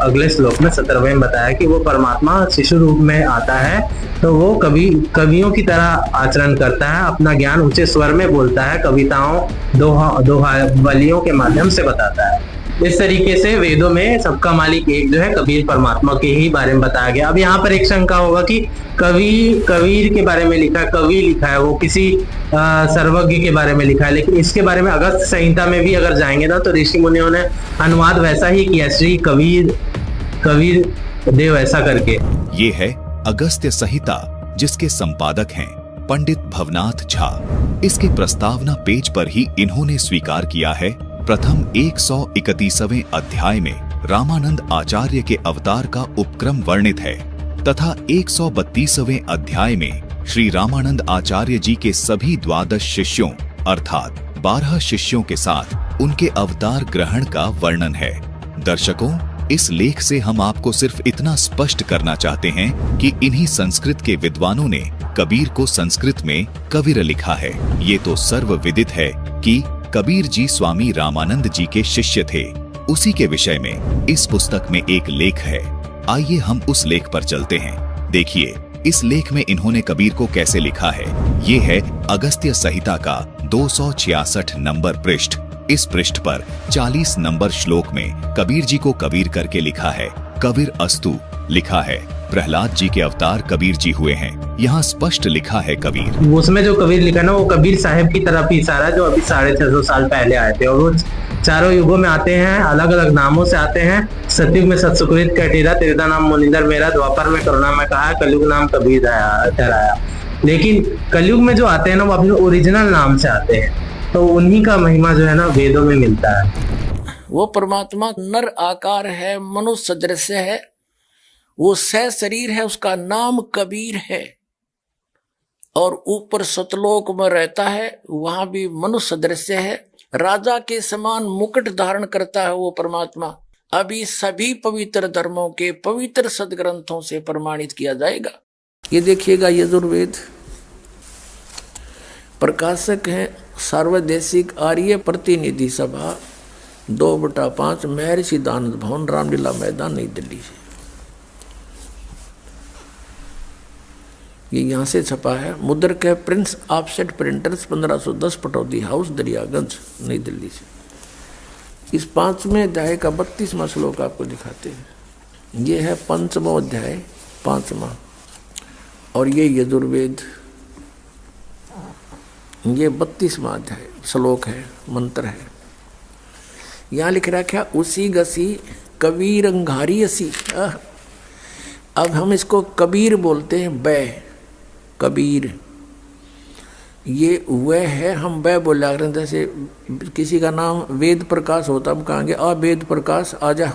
अगले श्लोक में 17वें में बताया कि वो परमात्मा शिशु रूप में आता है, तो वो कवियों की तरह आचरण करता है, अपना ज्ञान ऊंचे स्वर में बोलता है, कविताओं दोहावलियों के माध्यम से बताता है। इस तरीके से वेदों में सबका मालिक एक जो है कबीर परमात्मा के ही बारे में बताया गया। अब यहाँ पर एक शंका होगा कि कबीर के बारे में लिखा है, कवि लिखा है, वो किसी सर्वज्ञ के बारे में लिखा है, लेकिन इसके बारे में अगस्त संहिता में भी अगर जाएंगे ना तो ऋषि मुनियों ने अनुवाद वैसा ही किया, श्री कबीर देव ऐसा करके। ये है अगस्त्य संहिता, जिसके संपादक हैं पंडित भवनाथ झा। इसके प्रस्तावना पेज पर ही इन्होंने स्वीकार किया है प्रथम 131वें अध्याय में रामानंद आचार्य के अवतार का उपक्रम वर्णित है तथा 132वें अध्याय में श्री रामानंद आचार्य जी के सभी 12 शिष्यों अर्थात 12 शिष्यों के साथ उनके अवतार ग्रहण का वर्णन है। दर्शकों, इस लेख से हम आपको सिर्फ इतना स्पष्ट करना चाहते हैं कि इन्हीं संस्कृत के विद्वानों ने कबीर को संस्कृत में कबीर लिखा है। ये तो सर्वविदित है कि कबीर जी स्वामी रामानंद जी के शिष्य थे। उसी के विषय में इस पुस्तक में एक लेख है। आइए हम उस लेख पर चलते हैं। देखिए इस लेख में इन्होंने कबीर को कैसे लिखा है। ये है अगस्त्य संहिता का 266 नंबर पृष्ठ। इस पृष्ठ पर 40 नंबर श्लोक में कबीर जी को कबीर करके लिखा है कबीर अस्तु लिखा है। प्रहलाद जी के अवतार कबीर जी हुए हैं। यहाँ स्पष्ट लिखा है कबीर। उसमें जो कबीर लिखा ना वो कबीर साहब की तरफ ही इशारा, जो अभी 650 साल पहले आए थे, और वो चारों युगों में आते हैं, अलग अलग नामों से आते हैं। सतयुग में सतसुकृत कटीरा, त्रेता नाम मुनिंदर मेरा, द्वापर में करुणा में कहा, कलयुग नाम कबीर ठहराया। लेकिन कलयुग में जो आते हैं ना वो अपने ओरिजिनल नाम से आते हैं, तो उन्हीं का महिमा जो है ना वेदों में मिलता है। वो परमात्मा नर आकार है, मनुष्य सदृश्य है, वो सह शरीर है, उसका नाम कबीर है। और ऊपर सतलोक में रहता है, वहां भी मनुष्य सदृश्य है, राजा के समान मुकुट धारण करता है वो परमात्मा। अभी सभी पवित्र धर्मों के पवित्र सदग्रंथों से प्रमाणित किया जाएगा। ये देखिएगा यजुर्वेद, प्रकाशक है सार्वदेशिक आर्य प्रतिनिधि सभा 2/5 महर्षि दानंद भवन, रामलीला मैदान, नई दिल्ली। ये यहाँ से छपा है। मुद्रक है Prince offset printers 1510 Pataudi house, Daryaganj, नई दिल्ली से। इस 5वें अध्याय का 32वां श्लोक आपको दिखाते हैं। ये है 5वां अध्याय, 5वां, और ये यजुर्वेद, ये 32वां अध्याय श्लोक है, मंत्र है। यहाँ लिख रखा उसी गसी कबीर अंगारी असी। अब हम इसको कबीर बोलते हैं, बै कबीर, ये वह है, हम वह बोला करें। जैसे किसी का नाम वेद प्रकाश होता, हम कहेंगे आ वेद प्रकाश आजा।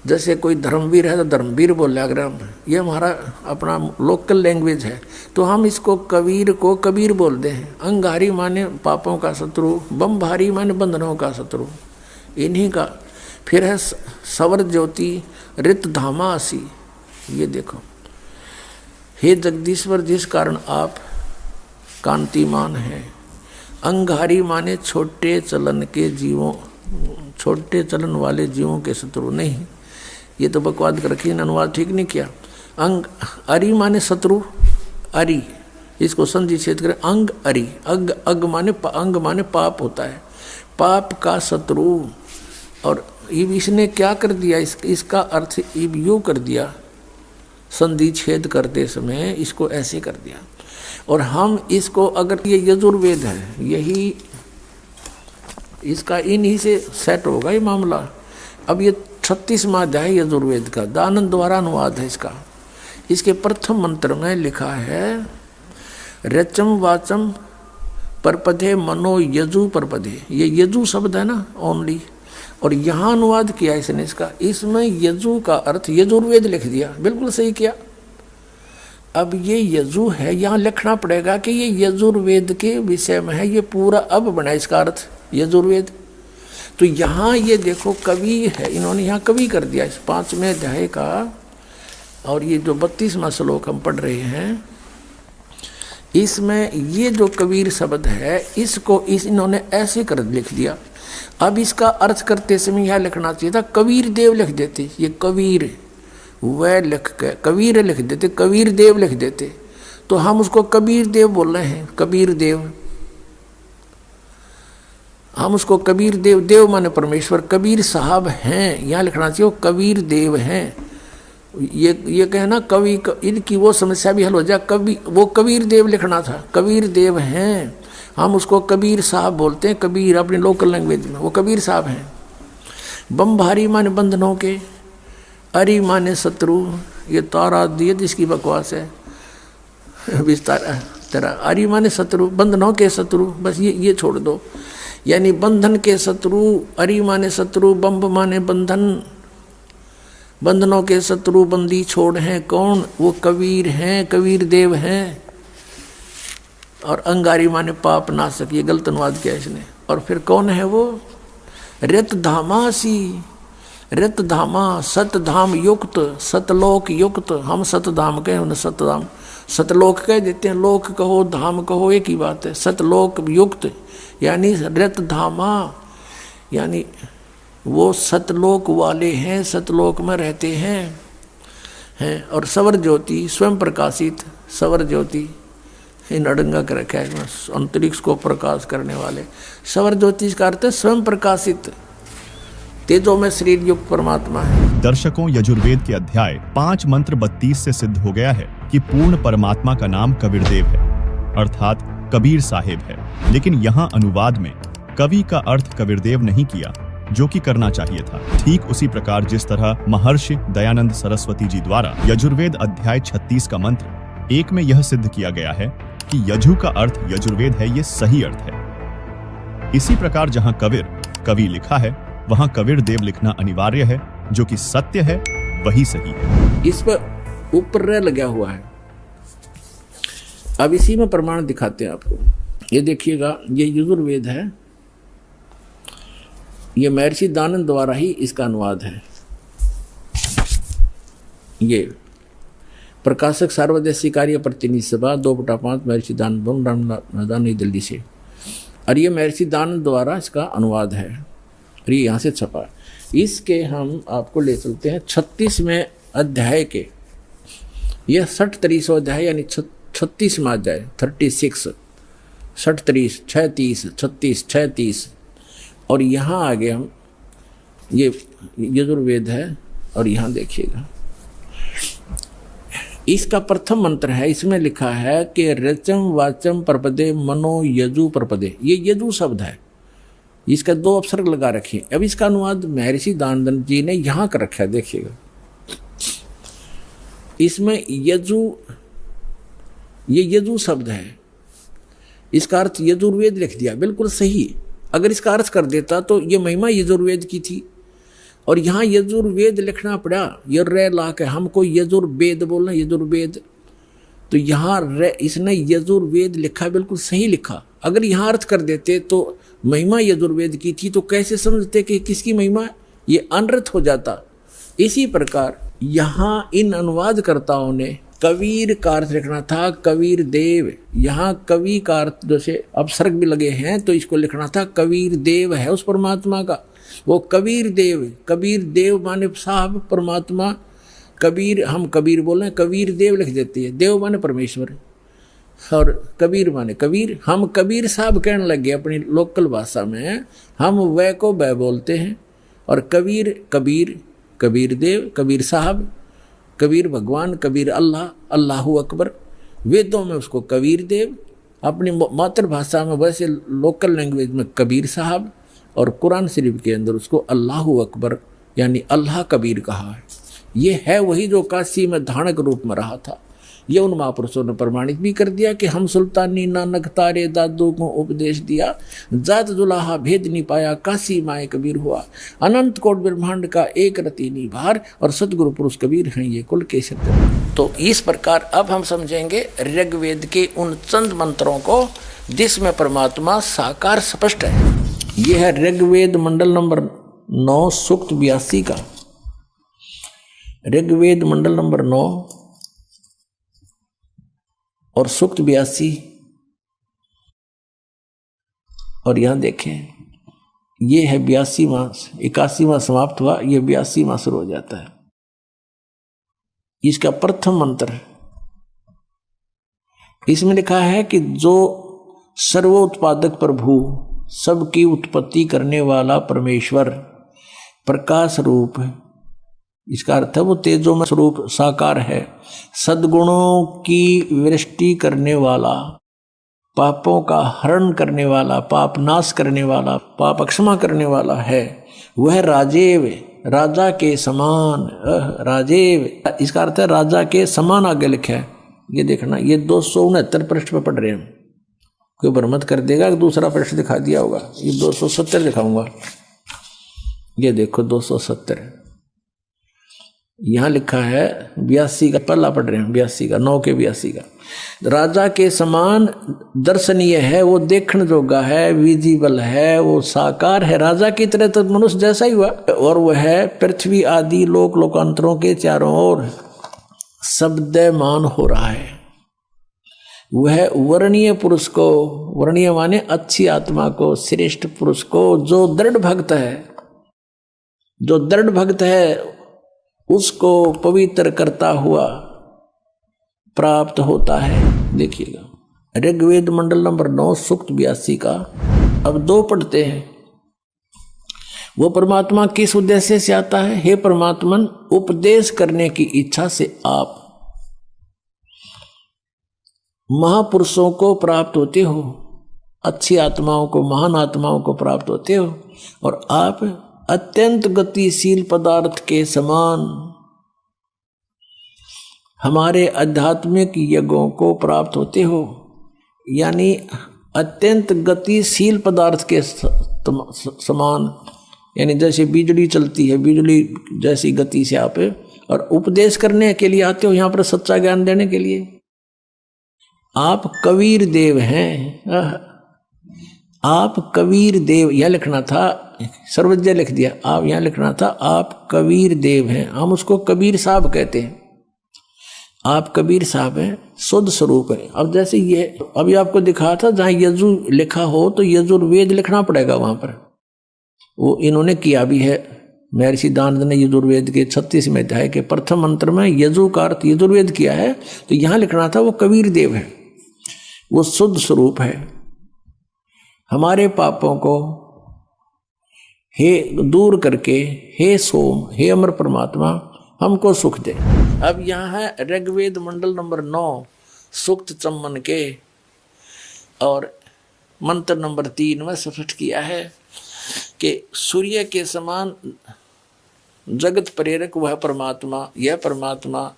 जैसे कोई धर्मवीर है तो धर्मवीर बोला करें हम, ये हमारा अपना लोकल लैंग्वेज है। तो हम इसको कबीर को कबीर बोलते हैं। अंगारी माने पापों का शत्रु, बमभारी माने बंधनों का शत्रु, इन्हीं का। फिर है सवर ज्योति रित धामा असी। ये देखो, हे जगदीश्वर जिस कारण आप कांतिमान हैं। अंगारी माने छोटे चलन के जीवों, छोटे चलन वाले जीवों के शत्रु। नहीं, ये तो बकवाद कर रखी, अनुवाद ठीक नहीं किया। अंग अरि माने शत्रु, अरि इसको संधि छेद करें, अंग अरि। अग माने अंग माने पाप होता है, पाप का शत्रु। और इसने क्या कर दिया, इसका अर्थ यूं कर दिया, संधि छेद करते समय इसको ऐसे कर दिया। और हम इसको, अगर ये यजुर्वेद है, यही इसका इन्हीं से सेट होगा ये मामला। अब ये 36वां अध्याय यजुर्वेद का दानंद द्वारा अनुवाद है इसका। इसके प्रथम मंत्र में लिखा है रचम वाचम परपदे मनो यजु परपदे। ये यजु शब्द है ना ओनली, और यहाँ अनुवाद किया इसने इसका। इसमें यजु का अर्थ यजुर्वेद लिख दिया, बिल्कुल सही किया। अब ये यजु है, यहाँ लिखना पड़ेगा कि ये यजुर्वेद के विषय में है। ये पूरा अब बना इसका अर्थ यजुर्वेद। तो यहाँ ये देखो कवि है, इन्होंने यहाँ कवि कर दिया इस 5वें अध्याय का। और ये जो 32वां श्लोक हम पढ़ रहे हैं, इसमें ये जो कबीर शब्द है, इसको इन्होंने ऐसे कर लिख दिया। अब इसका अर्थ करते समय यह लिखना चाहिए था कबीर देव लिख देते। ये कबीर वह लिख के कबीर लिख देते, कबीर देव लिख देते, तो हम उसको कबीर देव बोल रहे हैं, कबीर देव। हम उसको कबीर देव, देव माने परमेश्वर, कबीर साहब हैं, यहाँ लिखना चाहिए वो कबीर देव हैं। ये कहना कवि, इनकी वो समस्या भी हल हो जाए, कवि वो कबीर देव लिखना था, कबीर देव हैं, हम उसको कबीर साहब बोलते हैं, कबीर अपनी लोकल लैंग्वेज में, वो कबीर साहब हैं। बम भारी माने बंधनों के, अरी माने शत्रु, ये तारा दिए जिसकी बकवास है विस्तार तेरा, अरी माने शत्रु, बंधनों के शत्रु, बस ये छोड़ दो, यानी बंधन के शत्रु, अरी माने शत्रु, बम्ब माने बंधन, बंधनों के शत्रु बंदी छोड़ हैं कौन, वो कबीर हैं, कबीर देव हैं। और अंगारी माने पाप नाशक, ये गलत अनुवाद किया इसने। और फिर कौन है वो, रत धामासी, रत धामा, सतधाम युक्त, सतलोक युक्त, हम सतधाम कहें उन्हें सतधाम, सतलोक कह देते हैं, लोक कहो धाम कहो एक ही बात है, सतलोक युक्त यानी रत धामा, यानी वो सतलोक वाले हैं, सतलोक में रहते हैं। और सवर ज्योति, स्वयं प्रकाशित, सवर ज्योति इन अड़ंगा कर रखा है, अंतरिक्ष को प्रकाश करने वाले, सवर ज्योति का अर्थ है स्वयं प्रकाशित, तेजो में शरीर युक्त परमात्मा है। दर्शकों, यजुर्वेद के अध्याय 5 मंत्र 32 से सिद्ध हो गया है कि पूर्ण परमात्मा का नाम कबीरदेव है, अर्थात कबीर साहेब है। लेकिन यहाँ अनुवाद में कवि का अर्थ कबीरदेव नहीं किया, जो कि करना चाहिए था। ठीक उसी प्रकार जिस तरह महर्षि दयानंद सरस्वती जी द्वारा यजुर्वेद अध्याय 36 का मंत्र 1 में यह सिद्ध किया गया है कि यजु का अर्थ यजुर्वेद है, ये सही अर्थ है। इसी प्रकार जहाँ कबीर कवि लिखा है, वहाँ कबीर देव लिखना अनिवार्य है, जो कि सत्य है, वही सही है। इस पर ऊपर रह लगा हुआ है। अब इसी में प्रमाण दिखाते हैं आपको, ये देखिएगा, ये यजुर्वेद है, ये महर्षि दानंद द्वारा ही इसका अनुवाद है। ये प्रकाशक सार्वदेशी कार्य प्रतिनिधि सभा 2/5 महर्षि दानंद नई दिल्ली से, और ये महर्षि दानंद द्वारा इसका अनुवाद है, और ये यहाँ से छपा। इसके हम आपको ले चलते हैं 36वें अध्याय के, यह 60-30 अध्याय यानी 36वां अध्याय, 36 60-30 36 36 36, और यहाँ आगे हम ये यजुर्वेद है, और यहाँ देखिएगा इसका प्रथम मंत्र है, इसमें लिखा है कि रचम वाचम प्रपदे मनो यजु प्रपदे, ये यजु शब्द है, इसका 2 उपसर्ग लगा रखे। अब इसका अनुवाद महर्षि दानंद जी ने यहाँ कर रखा है, देखिएगा इसमें यजु, ये यजु शब्द है, इसका अर्थ यजुर्वेद लिख दिया, बिल्कुल सही। अगर इसका अर्थ कर देता तो ये महिमा यजुर्वेद की थी, और यहाँ यजुर्वेद लिखना पड़ा, ये रे ला के हमको यजुर्वेद बोलना, यजुर्वेद, तो यहाँ इसने यजुर्वेद लिखा, बिल्कुल सही लिखा। अगर यहाँ अर्थ कर देते तो महिमा यजुर्वेद की थी, तो कैसे समझते कि किसकी महिमा, ये अनर्थ हो जाता। इसी प्रकार यहाँ इन अनुवादकर्ताओं ने कबीर का अर्थ लिखना था कबीर देव, यहाँ कवि का अर्थ जैसे अपसर्ग भी लगे हैं, तो इसको लिखना था कबीर देव है उस परमात्मा का, वो कबीर देव, कबीर देव माने साहब परमात्मा, कबीर हम कबीर बोले, कबीर देव लिख देती है, देव माने परमेश्वर, और कबीर माने कबीर, हम कबीर साहब कहने लगे अपनी लोकल भाषा में, हम वह को वह बोलते हैं, और कबीर कबीर, कबीर देव, कबीर साहब, कबीर भगवान, कबीर अल्लाह, अल्लाहु अकबर, वेदों में उसको कबीर देव, अपनी मातृभाषा में वैसे लोकल लैंग्वेज में कबीर साहब, और कुरान शरीफ के अंदर उसको अल्लाहु अकबर यानी अल्लाह कबीर कहा है। ये है वही जो काशी में धानक रूप में रहा था। ये उन महापुरुषों ने प्रमाणित भी कर दिया कि हम सुल्तानी नानक तारे दादू को उपदेश दिया, जात जुलाहा भेद नहीं पाया, काशी माए कबीर हुआ, अनंत कोट ब्रह्मांड का एक रति निभार, और सतगुरु पुरुष कबीर हैं ये कुल के सत्य। तो इस प्रकार अब हम समझेंगे ऋग्वेद के उन चंद मंत्रों को जिसमें परमात्मा साकार स्पष्ट है। यह है ऋग्वेद मंडल नंबर 9 सूक्त 82 का, ऋग्वेद मंडल नंबर 9 और सूक्त 82, और यहां देखें ये है 82वां, 81वां समाप्त हुआ, ये 82वां शुरू हो जाता है। इसका प्रथम मंत्र, इसमें लिखा है कि जो सर्वोत्पादक प्रभु सबकी उत्पत्ति करने वाला परमेश्वर प्रकाश रूप है। इसका अर्थ है वो तेजोमय स्वरूप साकार है, सद्गुणों की वृष्टि करने वाला, पापों का हरण करने वाला, पाप नाश करने वाला, पाप क्षमा करने वाला है। वह राजेव, राजा के समान, राजेव इसका अर्थ है राजा के समान आगे लिखा है। ये देखना, ये 269 पृष्ठ पर पढ़ रहे हैं। कोई भ्रमत कर देगा कि दूसरा पृष्ठ दिखा दिया होगा, ये 270 दिखाऊंगा। ये देखो 270 यहां लिखा है, 82 का पल्ला पढ़ रहे हैं, 82 का 9 के 82 का। राजा के समान दर्शनीय है, वो देखने जोगा है, विजिबल है, वो साकार है, राजा की तरह तो मनुष्य जैसा ही हुआ। और वह है पृथ्वी आदि लोक लोकांतरों के चारों ओर शब्दमान हो रहा है। वह वर्णीय पुरुष को, वर्णीय माने अच्छी आत्मा को, श्रेष्ठ पुरुष को, जो दृढ़ भक्त है, जो दृढ़ भक्त है उसको पवित्र करता हुआ प्राप्त होता है। देखिएगा ऋग्वेद मंडल नंबर 9 सूक्त 82 का। अब 2 पढ़ते हैं। वो परमात्मा किस उद्देश्य से आता है? हे परमात्मन, उपदेश करने की इच्छा से आप महापुरुषों को प्राप्त होते हो, अच्छी आत्माओं को, महान आत्माओं को प्राप्त होते हो, और आप अत्यंत गतिशील पदार्थ के समान हमारे आध्यात्मिक यज्ञों को प्राप्त होते हो। यानी अत्यंत गतिशील पदार्थ के समान, यानी जैसे बिजली चलती है, बिजली जैसी गति से आप, और उपदेश करने के लिए आते हो यहाँ पर, सच्चा ज्ञान देने के लिए। आप कबीर देव हैं। आप कबीर देव, यह लिखना था, सर्वज्ञ लिख दिया, आप यहाँ लिखना था आप कबीर देव हैं। हम उसको कबीर साहब कहते हैं। आप कबीर साहब हैं, शुद्ध स्वरूप है। अब जैसे ये अभी आपको दिखा था, जहाँ यजु लिखा हो तो यजुर्वेद लिखना पड़ेगा वहां पर। वो इन्होंने किया भी है। महर्षि दानद ने यजुर्वेद के 36वें अध्याय के प्रथम मंत्र में यजु का अर्थ यजुर्वेद किया है, तो यहाँ लिखना था वो कबीर देव है, वो शुद्ध स्वरूप है। हमारे पापों को हे दूर करके, हे सोम, हे अमर परमात्मा, हमको सुख दे। अब यहाँ है ऋग्वेद मंडल नंबर 9 सूक्त 54 के, और मंत्र नंबर 3 में स्पष्ट किया है कि सूर्य के समान जगत प्रेरक वह परमात्मा, यह परमात्मा,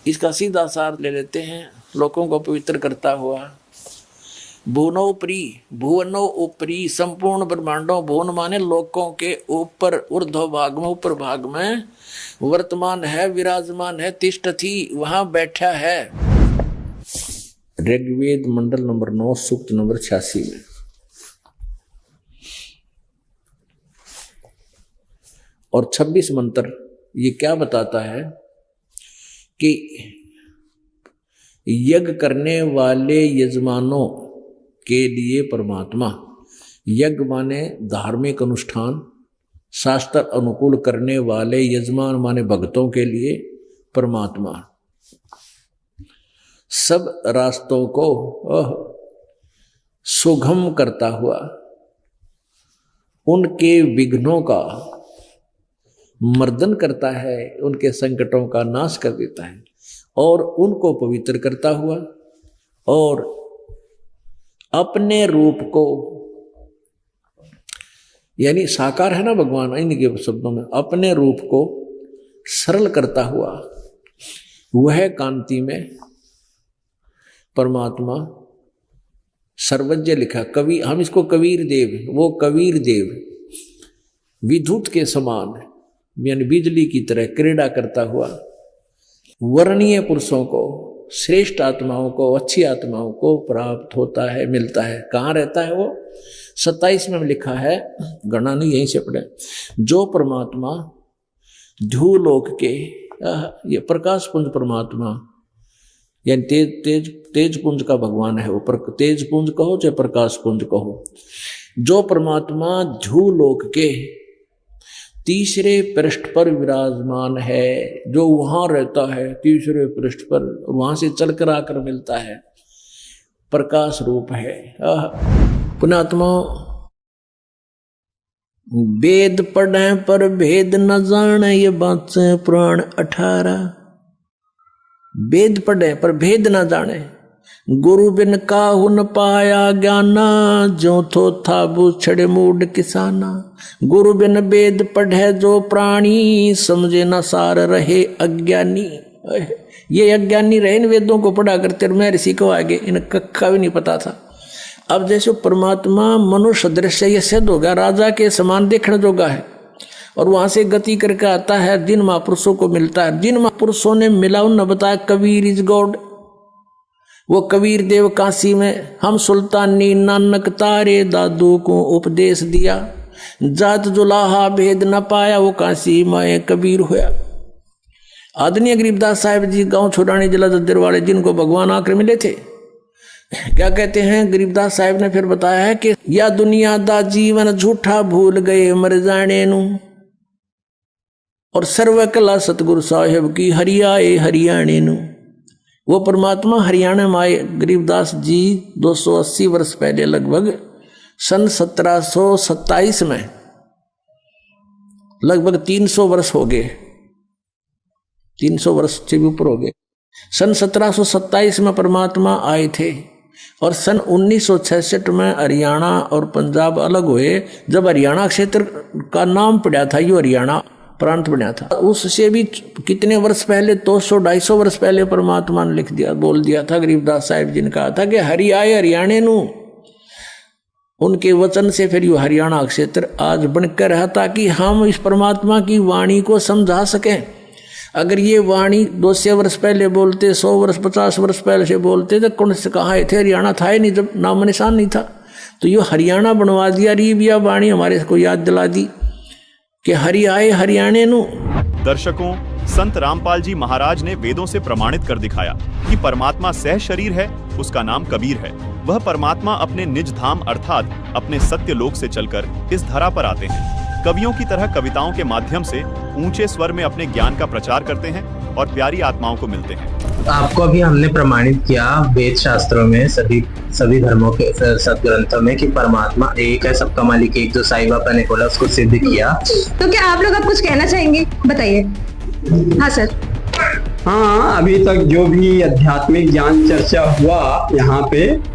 इसका सीधा सार ले लेते हैं, लोगों को पवित्र करता हुआ। भुवनोपरि, भुवनो ऊपरी, संपूर्ण ब्रह्मांडों, भुवन माने लोकों के ऊपर, ऊर्ध्व भाग में, ऊपर भाग में वर्तमान है, विराजमान है, तिष्ठति, वहां बैठा है। ऋग्वेद मंडल नंबर 9 सूक्त नंबर 86 में। और 26 मंत्र ये क्या बताता है कि यज्ञ करने वाले यजमानों के लिए परमात्मा, यज्ञ माने धार्मिक अनुष्ठान, शास्त्र अनुकूल करने वाले यजमान माने भक्तों के लिए परमात्मा सब रास्तों को सुगम करता हुआ उनके विघ्नों का मर्दन करता है, उनके संकटों का नाश कर देता है और उनको पवित्र करता हुआ और अपने रूप को, यानी साकार है ना भगवान इनके शब्दों में, अपने रूप को सरल करता हुआ वह कांति में परमात्मा सर्वज्ञ लिखा। कवि, हम इसको कबीर देव, वो कबीर देव विद्युत के समान यानी बिजली की तरह क्रीड़ा करता हुआ वर्णीय पुरुषों को, श्रेष्ठ आत्माओं को, अच्छी आत्माओं को प्राप्त होता है, मिलता है। कहाँ रहता है वो? 27 में लिखा है, गणना नहीं यहीं से पढ़े, जो परमात्मा ध्रुवलोक के, ये प्रकाश पुंज परमात्मा यानी तेज पुंज का भगवान है वो, तेज पुंज कहो चाहे प्रकाश पुंज कहो, जो परमात्मा ध्रुवलोक के तीसरे पृष्ठ पर विराजमान है, जो वहां रहता है तीसरे पृष्ठ पर, वहां से चलकर आकर मिलता है, प्रकाश रूप है। पुण्यात्मा, वेद पढ़े पर भेद न जाने, ये बात से पुराण 18। वेद पढ़े पर भेद न जाने, गुरु बिन काहू न पाया ज्ञाना, जो थो था बूछड़े मूड किसाना। गुरु बिन वेद पढ़े जो प्राणी, समझे न सार रहे अज्ञानी। ये अज्ञानी रहे, इन वेदों को पढ़ा करते, मैं ऋषि को आगे इन कक्का भी नहीं पता था। अब जैसे परमात्मा मनुष्य दृश्य ये सिद्ध होगा, राजा के समान देखने जोगा है, और वहां से गति करके आता है, जिन महापुरुषों को मिलता है। जिन महापुरुषों ने मिला उन बताया कबीर इज गॉड। वो कबीर देव काशी में हम सुल्तानी नानक तारे दादू को उपदेश दिया, जात जुलाहा भेद न पाया, वो काशी माए कबीर होया। आदरणीय गरीबदास साहिब जी गांव छोड़ानी जिला दद्दर वाले, जिनको भगवान आकर मिले थे, क्या कहते हैं गरीबदास साहिब ने फिर बताया है कि या दुनिया दा जीवन झूठा भूल गए मर जाने नू, और सर्व कला सतगुरु साहिब की हरियाए हरियाणे नू। वो परमात्मा हरियाणा में आए गरीबदास जी 280 वर्ष पहले, लगभग सन 1727 में, लगभग 300 वर्ष हो गए, 300 वर्ष से भी ऊपर हो गए। सन 1727 में परमात्मा आए थे, और सन 1966 में हरियाणा और पंजाब अलग हुए। जब हरियाणा क्षेत्र का नाम पड़ा था, यो हरियाणा प्रांत बना था, उससे भी कितने वर्ष पहले, 200-250 वर्ष पहले परमात्मा ने लिख दिया, बोल दिया था। गरीबदास साहिब जी ने कहा था कि हरि आए हरियाणे नू। उनके वचन से फिर यो हरियाणा क्षेत्र आज बनकर रहा, ताकि हम इस परमात्मा की वाणी को समझा सकें। अगर ये वाणी 200 वर्ष पहले बोलते, 100 वर्ष 50 वर्ष पहले से बोलते, तो कौन से कहाँ थे, हरियाणा था ही नहीं, जब नाम निशान नहीं था। तो ये हरियाणा बनवा दिया, रीबिया वाणी हमारे को याद दिला दी कि हरि आए हरियाणे नू। दर्शकों, संत रामपाल जी महाराज ने वेदों से प्रमाणित कर दिखाया कि परमात्मा सह शरीर है, उसका नाम कबीर है। वह परमात्मा अपने निज धाम अर्थात अपने सत्य लोक से चलकर इस धरा पर आते हैं। कवियों की तरह कविताओं के माध्यम से ऊंचे स्वर में अपने ज्ञान का प्रचार करते हैं और प्यारी आत्माओं को मिलते हैं। आपको अभी हमने प्रमाणित किया वेद शास्त्रों में, सभी धर्मों के सदग्रंथों में, कि परमात्मा एक है, सबका मालिक एक, जो साईं बाबा ने बोला उसको सिद्ध किया। तो क्या आप लोग अब कुछ कहना चाहेंगे, बताइए। हाँ सर। हाँ, अभी तक जो भी आध्यात्मिक ज्ञान चर्चा हुआ यहाँ पे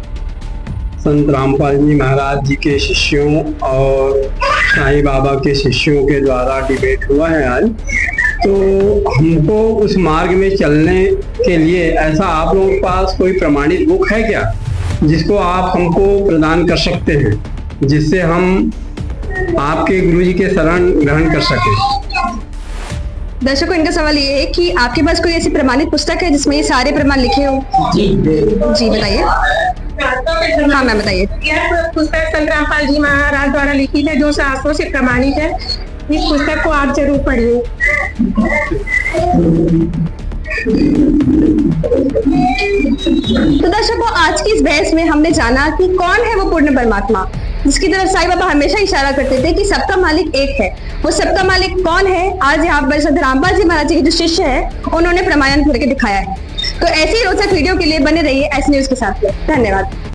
संत रामपाल जी महाराज जी के शिष्यों और साईं बाबा के शिष्यों के द्वारा डिबेट हुआ है आज, तो हमको उस मार्ग में चलने के लिए ऐसा आप लोगों के पास कोई प्रमाणित बुक है क्या, जिसको आप हमको प्रदान कर सकते हैं, जिससे हम आपके गुरुजी के शरण ग्रहण कर सकें? दर्शकों, इनका सवाल ये है कि आपके पास कोई ऐसी प्रमाणित पुस्तक है जिसमें ये सारे प्रमाण लिखे हो? जी बताइए। हाँ मैम बताइए। यह पुस्तक संत रामपाल जी महाराज द्वारा लिखी है, जो शास्त्रों से प्रमाणित है। इस पुस्तक को आप जरूर पढ़िए। तो दर्शकों, आज की इस बहस में हमने जाना कि कौन है वो पूर्ण परमात्मा, जिसकी तरफ साईं बाबा हमेशा इशारा करते थे कि सबका मालिक एक है। वो सबका मालिक कौन है, आज यहाँ पर संत रामपाल जी महाराज जी के जो शिष्य है उन्होंने प्रमाणित करके दिखाया है। तो ऐसी रोचक वीडियो के लिए बने रहिए एस न्यूज के साथ। धन्यवाद।